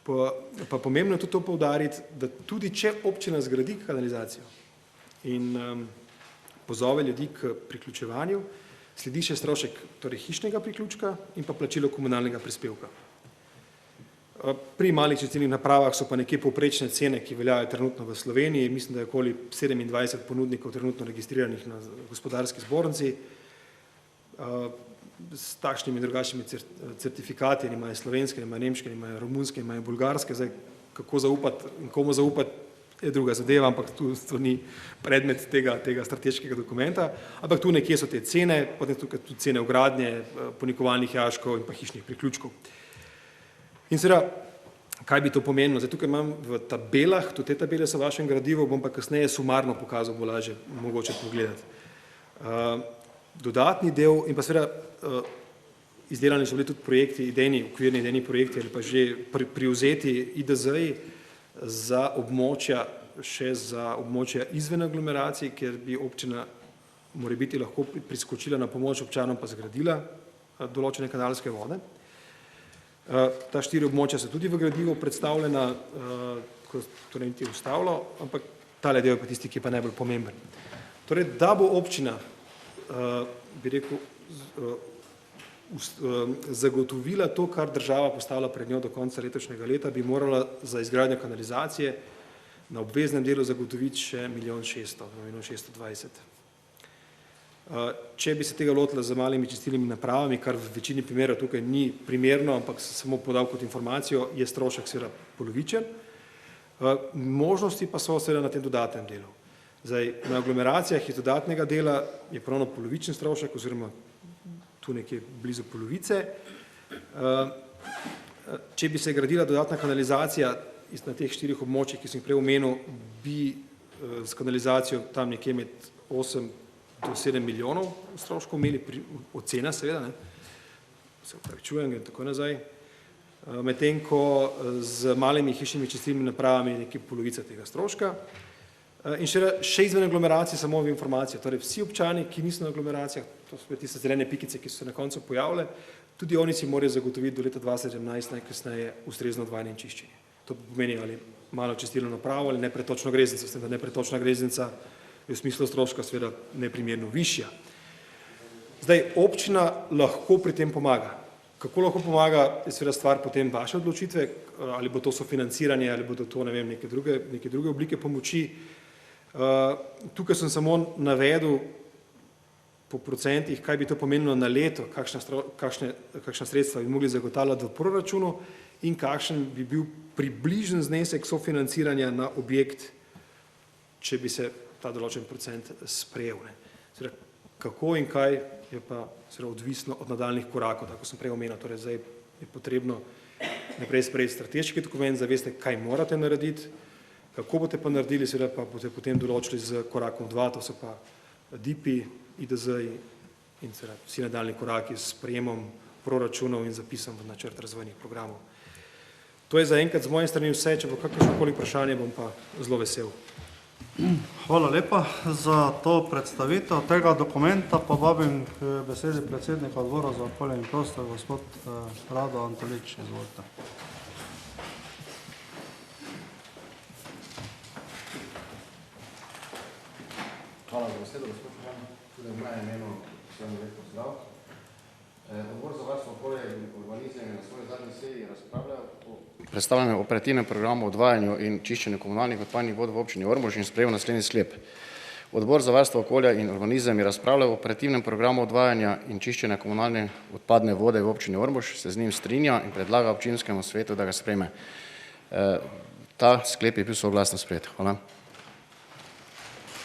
Pa pomembno je tudi to poudariti, da tudi če občina zgradi kanalizacijo in pozove ljudi k priključevanju, sledi še strošek torej hišnega priključka in pa plačilo komunalnega prispevka. Pri malih čistilnih napravah so pa nekje povprečne cene, ki veljajo trenutno v Sloveniji. Mislim, da je okoli 27 ponudnikov trenutno registriranih na gospodarski zbornici. S takšnimi in drugačnimi certifikati, imajo slovenske, imajo nemške, imajo romunske, imajo bulgarske. Zdaj, kako zaupati in komu zaupati, je druga zadeva, ampak to ni predmet tega strateškega dokumenta. Ampak tu nekje so te cene, potem tukaj tudi cene vgradnje, ponikovalnih jaškov in pa hišnih priključkov. In seveda, kaj bi to pomenilo? Zdaj, tukaj imam v tabelah, tudi te tabele so v vašem gradivu, bom pa kasneje sumarno pokazal, bo lažje mogoče pogledati. Dodatni del in pa seveda izdelani so bili tudi projekti, okvirni idejni projekti ali pa že privzeti IDZ-ji za območja, še za območja izven aglomeracij, kjer bi občina morebiti lahko priskočila na pomoč občanom pa zgradila določene kanalske vode. Ta 4 območja so tudi v gradivu predstavljena, ko to ne bi ustavilo, ampak tale del je pa tisti, ki je pa najbolj pomemben. Torej, da bo občina, bi rekel, zagotovila to, kar država postavila pred njo do konca letošnjega leta, bi morala za izgradnjo kanalizacije na obveznem delu zagotoviti še 1.620.000. Če bi se tega lotila z malimi čistilnimi napravami, kar v večini primerov tukaj ni primerno, ampak se samo podal kot informacijo, je strošek seveda polovičen. Možnosti pa so seveda na tem dodatnem delu. Zdaj, na aglomeracijah je dodatnega dela je ponovno polovičen strošek oziroma tu nekje blizu polovice. Če bi se gradila dodatna kanalizacija na teh 4 območjih, ki sem prej omenil, bi s kanalizacijo tam nekje med 8 do 7 milijonov stroškov imeli ocena seveda, ne, se upravičujem, in tako nazaj, medtem ko z malimi hišnimi čistilnimi napravami je nekje polovica tega stroška. In še izven aglomeracije samo v informacijo, torej vsi občani, ki niso na aglomeracijah, to so tiste zelene pikice, ki so se na koncu pojavile, tudi oni si morajo zagotoviti do leta 2017 najkasneje ustrezno odvajanje in čiščenje. To pomeni ali malo čistilno napravo ali nepretočno greznico, s tem, da nepretočna greznica je v smislu stroška seveda neprimerno višja. Zdaj, občina lahko pri tem pomaga. Kako lahko pomaga, je seveda stvar potem vaše odločitve, ali bo to sofinanciranje, ali bodo to, ne vem, neke druge oblike pomoči. Tukaj sem samo navedel po procentih, kaj bi to pomenilo na leto, kakšna sredstva bi mogli zagotavljati v proračunu in kakšen bi bil približen znesek sofinanciranja na objekt, če bi se ta določen procent sprejel. Seveda, kako in kaj je pa seveda odvisno od nadaljnih korakov, tako sem prej omenil. Torej, zdaj je potrebno najprej sprejeti strateški dokument, da veste, kaj morate narediti, kako boste pa naredili, seveda pa boste potem določili z korakom 2, to so pa DIP-i, IDZ-ji in seveda vsi nadaljni koraki s sprejemom proračunov in zapisom v načrt razvojnih programov. To je zaenkrat z moje strani vse, če bo kakršnokoli vprašanje, bom pa zelo vesel. Hvala lepa za to predstavitev tega dokumenta. Pa vabim k besedi predsednika odbora za okolje in prostor, gospod Rado Antolič, izvolite. Hvala za besedo, gospod Žan. Tudi v mojem imenu vsem lep pozdrav. Odbor za varstvo okolja in urbanizem je na svoji zadnji seji razpravljal o predstavljanju operativnem programu o odvajanju in čiščenju komunalnih odpadnih vod v občini Ormož in sprejel naslednji sklep. Odbor za varstvo okolja in urbanizem je razpravljal o operativnem programu odvajanja in čiščenja komunalne odpadne vode v občini Ormož, se z njim strinja in predlaga občinskemu svetu, da ga sprejme. Ta sklep je bil soglasno sprejet. Hvala.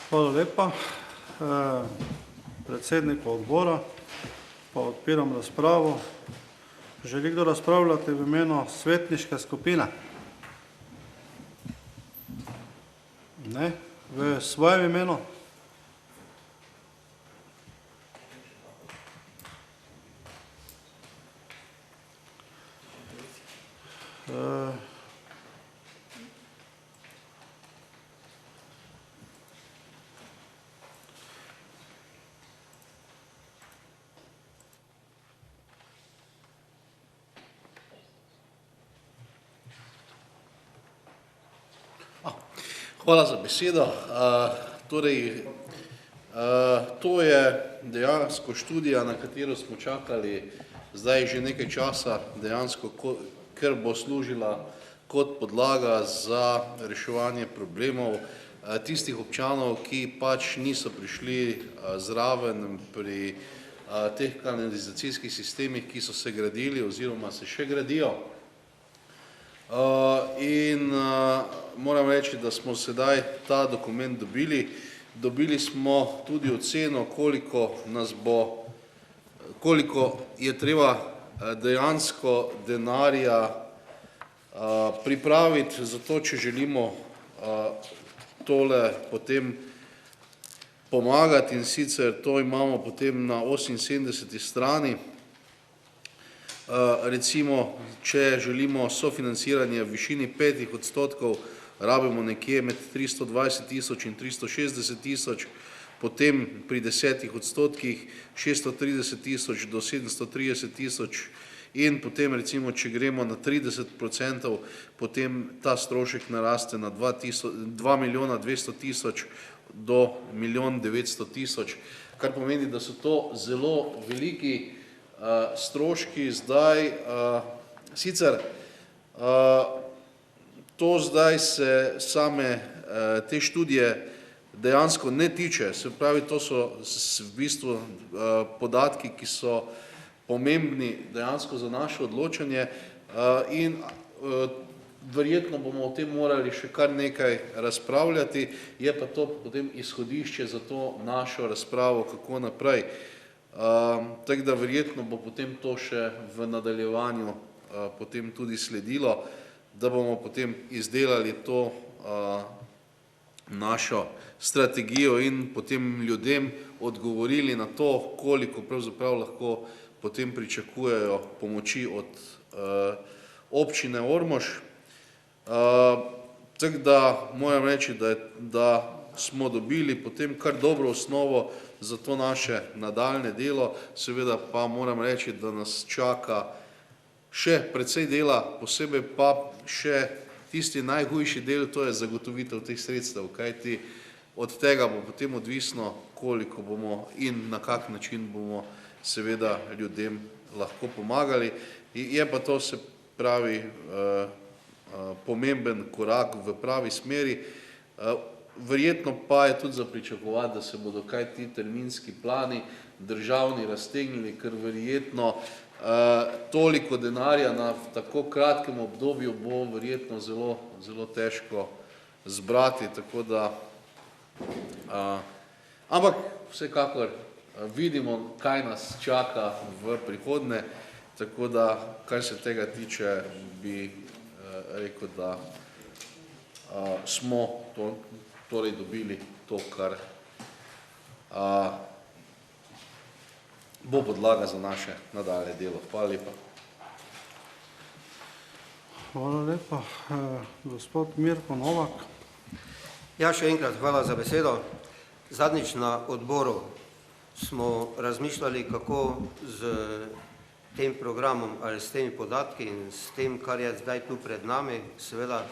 Hvala lepa predsedniku odbora. Pa odpiram razpravo. Želi kdo razpravljati v imenu svetniške skupine? Ne. V svojem imenu? Hvala za besedo. To je dejansko študija, na katero smo čakali zdaj že nekaj časa, dejansko, ker bo služila kot podlaga za reševanje problemov tistih občanov, ki pač niso prišli zraven pri teh kanalizacijskih sistemih, ki so se gradili oziroma se še gradijo. In moram reči, da smo sedaj ta dokument dobili. Dobili smo tudi oceno, koliko je treba dejansko denarja pripraviti za to, če želimo tole potem pomagati, in sicer to imamo potem na 78. strani. Recimo, če želimo sofinanciranje v višini 5%, rabimo nekje med 320 tisoč in 360 tisoč, potem pri 10% 630 tisoč do 730 tisoč in potem recimo, če gremo na 30%, potem ta strošek naraste na 2 milijona 200 tisoč do 1 900 000, kar pomeni, da so to zelo veliki stroški. Zdaj, sicer to zdaj se same te študije dejansko ne tiče, se pravi, to so v bistvu podatki, ki so pomembni dejansko za naše odločanje in verjetno bomo o tem morali še kar nekaj razpravljati, je pa to potem izhodišče za to našo razpravo, kako naprej. Tako da verjetno bo potem to še v nadaljevanju potem tudi sledilo, da bomo potem izdelali to našo strategijo in potem ljudem odgovorili na to, koliko pravzaprav lahko potem pričakujejo pomoči od občine Ormož. Tako da moram reči, da smo dobili potem kar dobro osnovo za to naše nadaljne delo, seveda pa moram reči, da nas čaka še precej dela, posebej pa še tisti najhujši del, to je zagotovitev teh sredstev, kajti od tega bo potem odvisno, koliko bomo in na kak način bomo seveda ljudem lahko pomagali. Je pa to, se pravi, pomemben korak v pravi smeri. Verjetno pa je tudi za pričakovati, da se bodo kaj ti terminski plani državni raztegnili, ker verjetno toliko denarja na tako kratkem obdobju bo verjetno zelo težko zbrati, tako da, ampak vsekakor vidimo, kaj nas čaka v prihodnje, tako da, kar se tega tiče, bi rekel, da smo torej dobili to, kar bo podlaga za naše nadaljnje delo. Hvala lepa. Hvala lepa. Gospod Mirko Novak. Ja, še enkrat hvala za besedo. Zadnjič na odboru smo razmišljali, kako z tem programom ali s temi podatki in s tem, kar je zdaj tu pred nami, seveda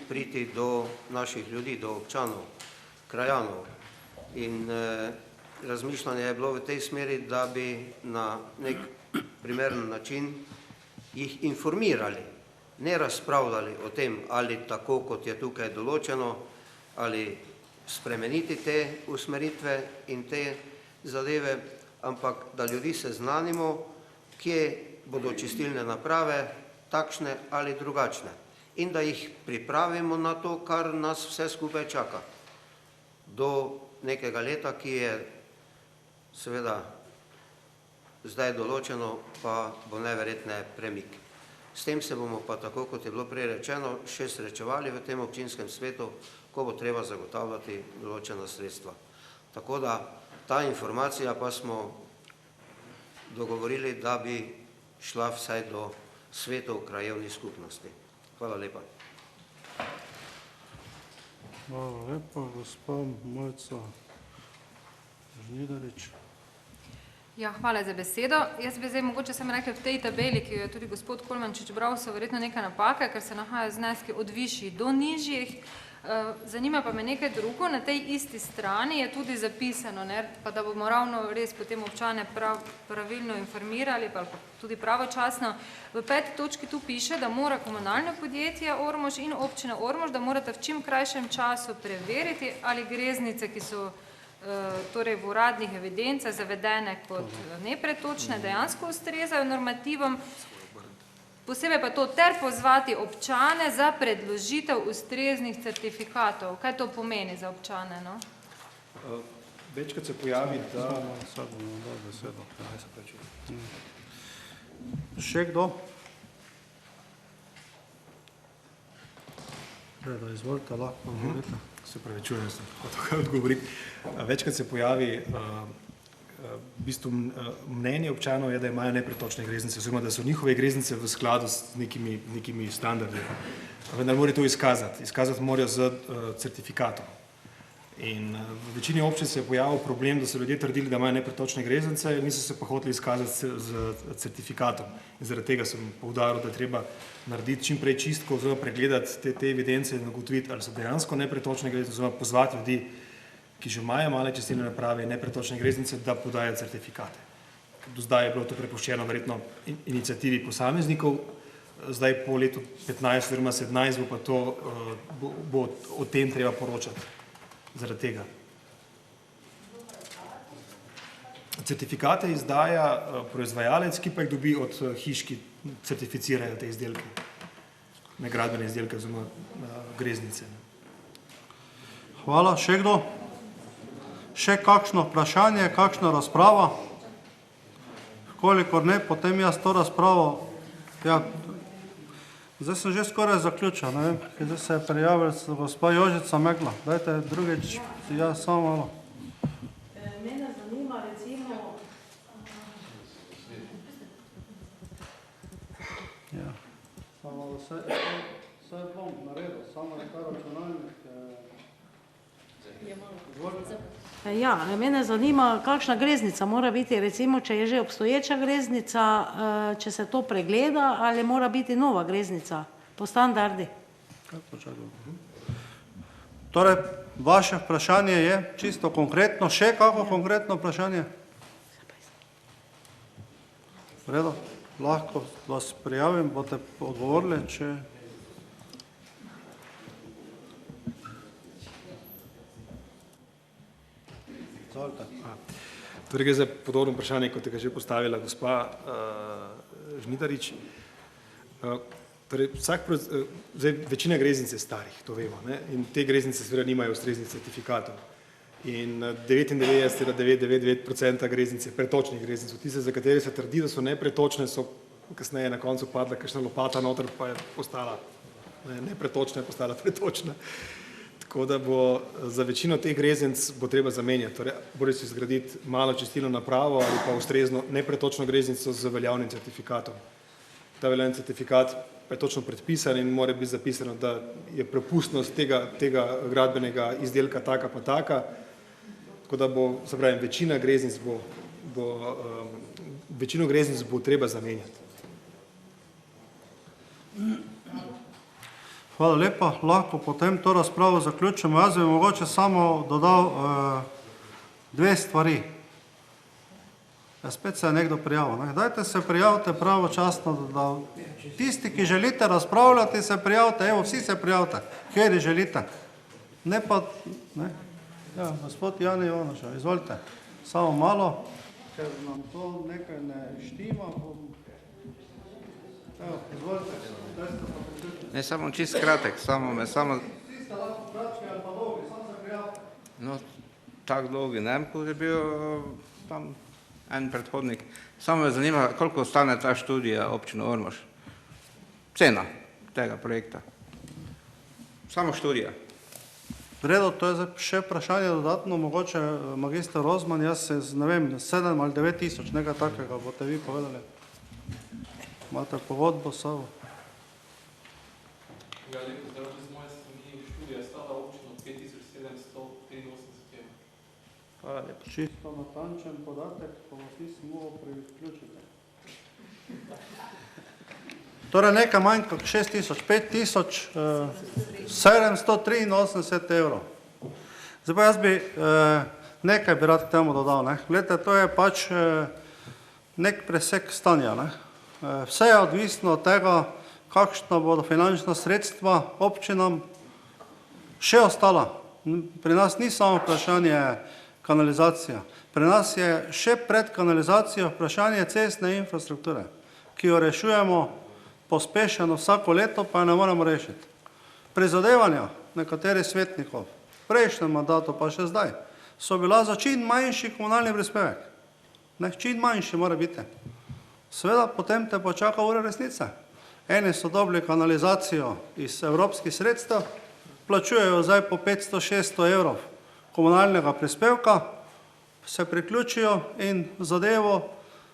priti do naših ljudi, do občanov, krajanov. In razmišljanje je bilo v tej smeri, da bi na nek primeren način jih informirali, ne razpravljali o tem, ali tako, kot je tukaj določeno, ali spremeniti te usmeritve in te zadeve, ampak da ljudi seznanimo, kje bodo čistilne naprave takšne ali drugačne in da jih pripravimo na to, kar nas vse skupaj čaka. Do nekega leta, ki je seveda zdaj določeno, pa bo najverjetneje premik. S tem se bomo pa, tako kot je bilo prej rečeno, še srečevali v tem občinskem svetu, ko bo treba zagotavljati določena sredstva. Tako da ta informacija pa smo dogovorili, da bi šla vsaj do svetov krajevnih skupnosti. Hvala lepa. Hvala lepa, gospod Mojca Žnidarič. Ja, hvala za besedo. Jaz bi zdaj mogoče sem rekla v tej tabeli, ki jo je tudi gospod Kolmančič bral, so verjetno neka napaka, ker se nahajajo zneski od višjih do nižjih. Zanima pa me nekaj drugo, na tej isti strani je tudi zapisano, ne, pa da bomo ravno res potem občane pravilno informirali, pa tudi pravočasno. V 5. točki tu piše, da mora komunalno podjetje Ormož in občina Ormož, da morate v čim krajšem času preveriti, ali greznice, ki so torej v uradnih evidencah zavedene kot nepretočne, dejansko ustrezajo normativom. Posebej pa to ter pozvati občane za predložitev ustreznih certifikatov. Kaj to pomeni za občane? No? Večkrat se pojavi, da... Še kdo? Da izvolite, lahko odgovorite. Se pravi, čujem, sem hotel kaj odgovoriti. Večkrat se pojavi v bistvu mnenje občanov je, da imajo nepretočne greznice, oziroma da so njihove greznice v skladu s nekimi standardi. Vendar morajo to izkazati. Izkazati morajo z certifikatom. In v večini občin se je pojavil problem, da so ljudje trdili, da imajo nepretočne greznice, niso se pa hoteli izkazati z certifikatom. In zaradi tega sem poudaril, da je treba narediti čim prej čistko, oziroma pregledati te evidence in ugotoviti, ali so dejansko nepretočne greznice, oziroma pozvati ljudi, ki že imajo male čistilne naprave in nepretočne greznice, da podajo certifikate. Do zdaj je bilo to prepuščeno verjetno iniciativi posameznikov, zdaj po letu 15 oziroma 17 bo pa to, bo o tem treba poročati zaradi tega. Certifikate izdaja proizvajalec, ki pa jih dobi od hiš, ki certificirajo te izdelke, ne gradbene izdelke oziroma greznice. Hvala. Še kdo? Še kakšno vprašanje, kakšna razprava? Kolikor ne, potem jaz to razpravo, ja, zdaj sem že skoraj zaključil, ne vem, zdaj se je prijavil gospa Jožica Megla. Dajte drugič, ja, samo malo. Mene zanima recimo... Ja. Samo vse bom naredil, samo je ta računalnik... Ja, mene zanima, kakšna greznica mora biti, recimo, če je že obstoječa greznica, če se to pregleda, ali mora biti nova greznica po standardi. Torej, vaše vprašanje je čisto konkretno, še kako konkretno vprašanje? V redu, lahko vas prijavim, boste odgovorili, če... Torej gre za podobno vprašanje, kot je ga že postavila gospa Žnidarič. Torej, večina greznic je starih, to vemo, ne? In te greznice seveda nimajo ustreznih certifikatov. In 99,999% greznic je pretočnih greznic. Tiste, za katere se trdi, da so nepretočne, so kasneje na koncu padla kakšna lopata noter, pa je postala nepretočna, je postala pretočna. Tako da bo za večino teh greznic bo treba zamenjati, torej bo res zgraditi malo čistilno napravo ali pa ustrezno nepretočno greznico z veljavnim certifikatom. Ta veljavni certifikat pa je točno predpisan in mora biti zapisano, da je prepustnost tega gradbenega izdelka taka pa taka, tako da bo, se pravim, večino greznic bo treba zamenjati. Hvala lepa, lahko potem to razpravo zaključimo. Jaz bi mogoče samo dodal dve stvari. Spet se je nekdo prijavil. Dajte se prijavite pravočasno, da tisti, ki želite razpravljati, se prijavite, evo, vsi se prijavite, kjer želite. Ne pa, ne. Ja, gospod Jani Jonoša, izvolite. Samo malo, ker nam to nekaj ne štima. Evo, izvolite. Ne, samo čist kratek, no, tak dolgi, ne vem, kot je bil tam en predhodnik. Samo me zanima, koliko stane ta študija občino Ormož? Cena tega projekta. Samo študija. V redu, to je še vprašanje dodatno, mogoče magister Rozman, jaz se, ne vem, 7 ali 9 tisoč, nekaj takega boste vi povedali. Imate pogodbo s sabo. Ja, lepo zdrav, z moje strani študija stala občino 5783 €. Hvala lepo. Čisto natančen podatek, pa vas nisem mogel priključiti. Torej nekaj manj kot 6 tisoč, 5 tisoč, 783 evrov. Zdaj pa jaz bi nekaj bi rad k temu dodal. Glede, to je pač nek presek stanja. Vse je odvisno od tega, kakšna bodo finančna sredstva občinam še ostala. Pri nas ni samo vprašanje kanalizacija. Pri nas je še pred kanalizacijo vprašanje cestne infrastrukture, ki jo rešujemo pospešeno vsako leto, pa jo ne moremo rešiti. Prizadevanja nekaterih svetnikov, v prejšnjem mandatu pa še zdaj, so bila za čim manjši komunalni prispevek. Čim manjši mora biti. Seveda potem te pa čaka ura resnice. Eni so dobili kanalizacijo iz evropskih sredstev, plačujejo zdaj po 500-600 evrov komunalnega prispevka, se priključijo in zadevo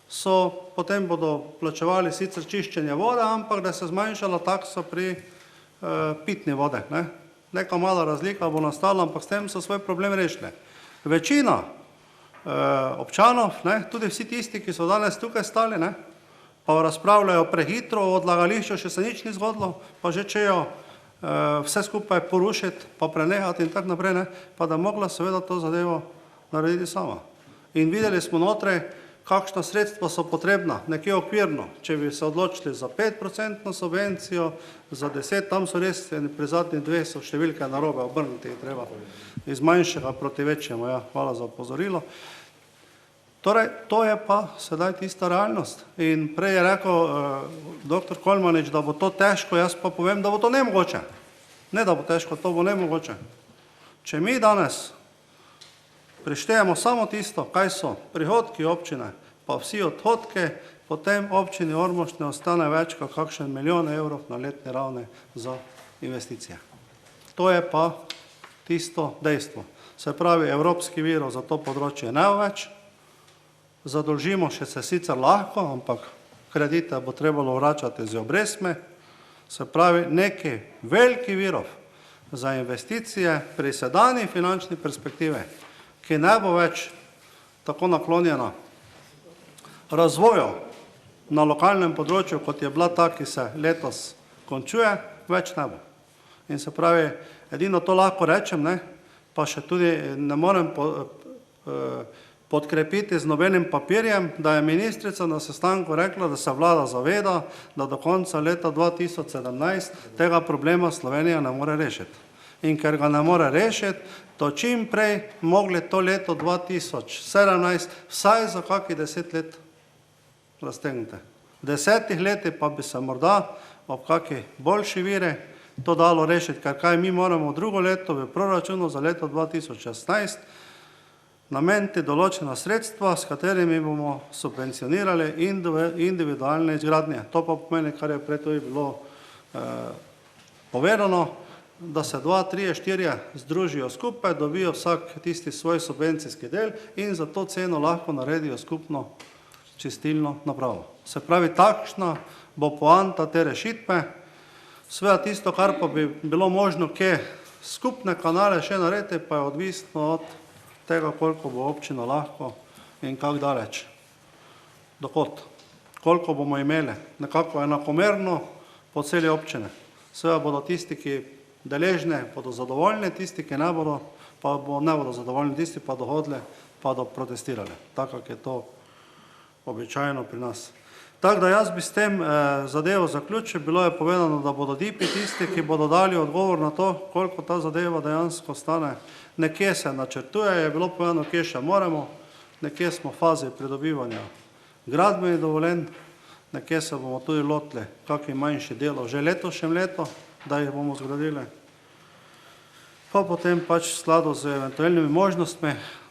so, potem bodo plačevali sicer čiščenje vode, ampak da se zmanjšala taksa pri pitni vode. Neka mala razlika bo nastala, ampak s tem so svoj problem rešili. Večina občanov, tudi vsi tisti, ki so danes tukaj stali, pa razpravljajo prehitro o odlagališču, še se nič ni zgodilo, pa že čejo vse skupaj porušiti, pa prenehati in tako naprej, pa da mogla seveda to zadevo narediti sama. In videli smo notrej, kakšna sredstva so potrebna, nekje okvirno, če bi se odločili za 5% subvencijo, za 10, tam so res, pri zadnji dve so številke narobe obrniti, treba iz manjšega proti večjemu, hvala za opozorilo. Torej, to je pa sedaj tista realnost. In prej je rekel dr. Kolmanič, da bo to težko, jaz pa povem, da bo to nemogoče. Ne, da bo težko, to bo nemogoče. Če mi danes prištejemo samo tisto, kaj so prihodki občine, pa vsi odhodke, potem občini Ormož ne ostane več kot kakšen milijon evrov na letni ravni za investicije. To je pa tisto dejstvo. Se pravi, evropski virov za to področje ne več, zadolžimo še se sicer lahko, ampak kredite bo trebalo vračati z obrestmi, se pravi, nekaj velikih virov za investicije pri sedanji finančni perspektivi, ki ne bo več tako naklonjena razvoju na lokalnem področju, kot je bila ta, ki se letos končuje, več ne bo. In se pravi, edino to lahko rečem, pa še tudi ne morem podkrepiti z nobenim papirjem, da je ministrica na sestanku rekla, da se vlada zaveda, da do konca leta 2017 tega problema Slovenija ne more rešiti. In ker ga ne more rešiti, to čim prej mogli to leto 2017 vsaj za kakih 10 let raztegniti. V 10 letih pa bi se morda ob kakih boljši viri to dalo rešiti, ker kaj mi moramo drugo leto v proračunu za leto 2016 nameniti določena sredstva, s katerimi bomo subvencionirali individualne izgradnje. To pa pomeni, kar je prej tudi bilo povedano, da se 2, 3, 4 združijo skupaj, dobijo vsak tisti svoj subvencijski del in za to ceno lahko naredijo skupno čistilno napravo. Se pravi, takšna bo poanta te rešitve. Sveda tisto, kar pa bi bilo možno, kje skupne kanale še narediti, pa je odvisno od tega, koliko bo občina lahko in kako daleč. Dokot. Koliko bomo imeli. Nekako enakomerno po celi občine. Seveda bodo tisti, ki deležne, bodo zadovoljni, tisti, ki ne bodo, pa ne bodo zadovoljni, tisti pa dohodli, pa do protestirali. Tako je to običajno pri nas. Tako da jaz bi s tem zadevo zaključil, bilo je povedano, da bodo DIP-i tisti, ki bodo dali odgovor na to, koliko ta zadeva dejansko stane. Nekje se načrtuje, je bilo povedano, kje še moramo, nekje smo v fazi pridobivanja gradbenih dovoljenj, nekje se bomo tudi lotili kakih manjših delov že letošnjem leto, da jih bomo zgradili. Pa potem pač v skladu z eventualnimi možnostmi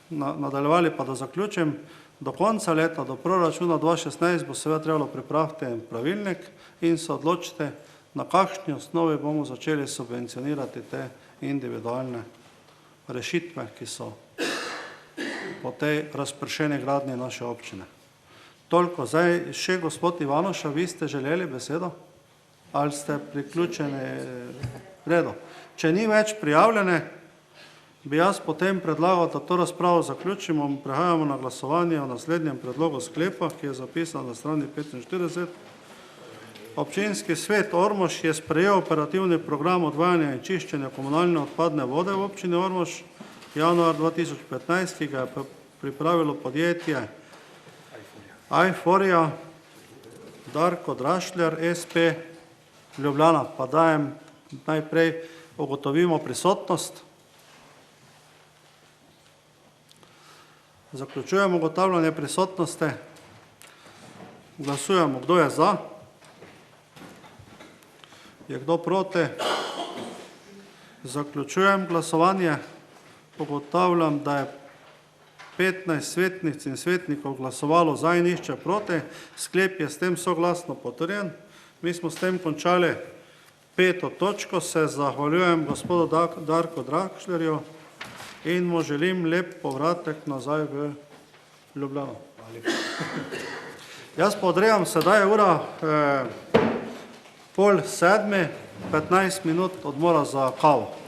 nadaljevali, pa da zaključim, do konca leta, do proračuna 2016 bo seveda trebalo pripraviti pravilnik in se odločiti, na kakšni osnovi bomo začeli subvencionirati te individualne rešitve, ki so po tej razpršeni gradnji naše občine. Toliko. Zdaj še gospod Ivanoša, vi ste želeli besedo? Ali ste priključeni redu? Če ni več prijavljene, bi jaz potem predlagal, da to razpravo zaključimo in prehajamo na glasovanje o naslednjem predlogu sklepa, ki je zapisan na strani 45. Občinski svet Ormož je sprejel operativni program odvajanja in čiščenja komunalne odpadne vode v občini Ormož januar 2015, ki ga je pripravilo podjetje Aiforia, Darko Drašljar, SP Ljubljana. Pa dajem najprej ugotovimo prisotnost. Zaključujemo ugotavljanje prisotnosti. Glasujemo, kdo je za. Je kdo proti? Zaključujem glasovanje. Ugotavljam, da je 15 svetnic in svetnikov glasovalo za in nihče proti. Sklep je s tem soglasno potrjen. Mi smo s tem končali 5. točko. Se zahvaljujem gospodu Darku Drašljarju in mu želim lep povratek nazaj v Ljubljano. Jaz pa odrejam, sedaj je ura 6:30, 15 minut odmora za kavo.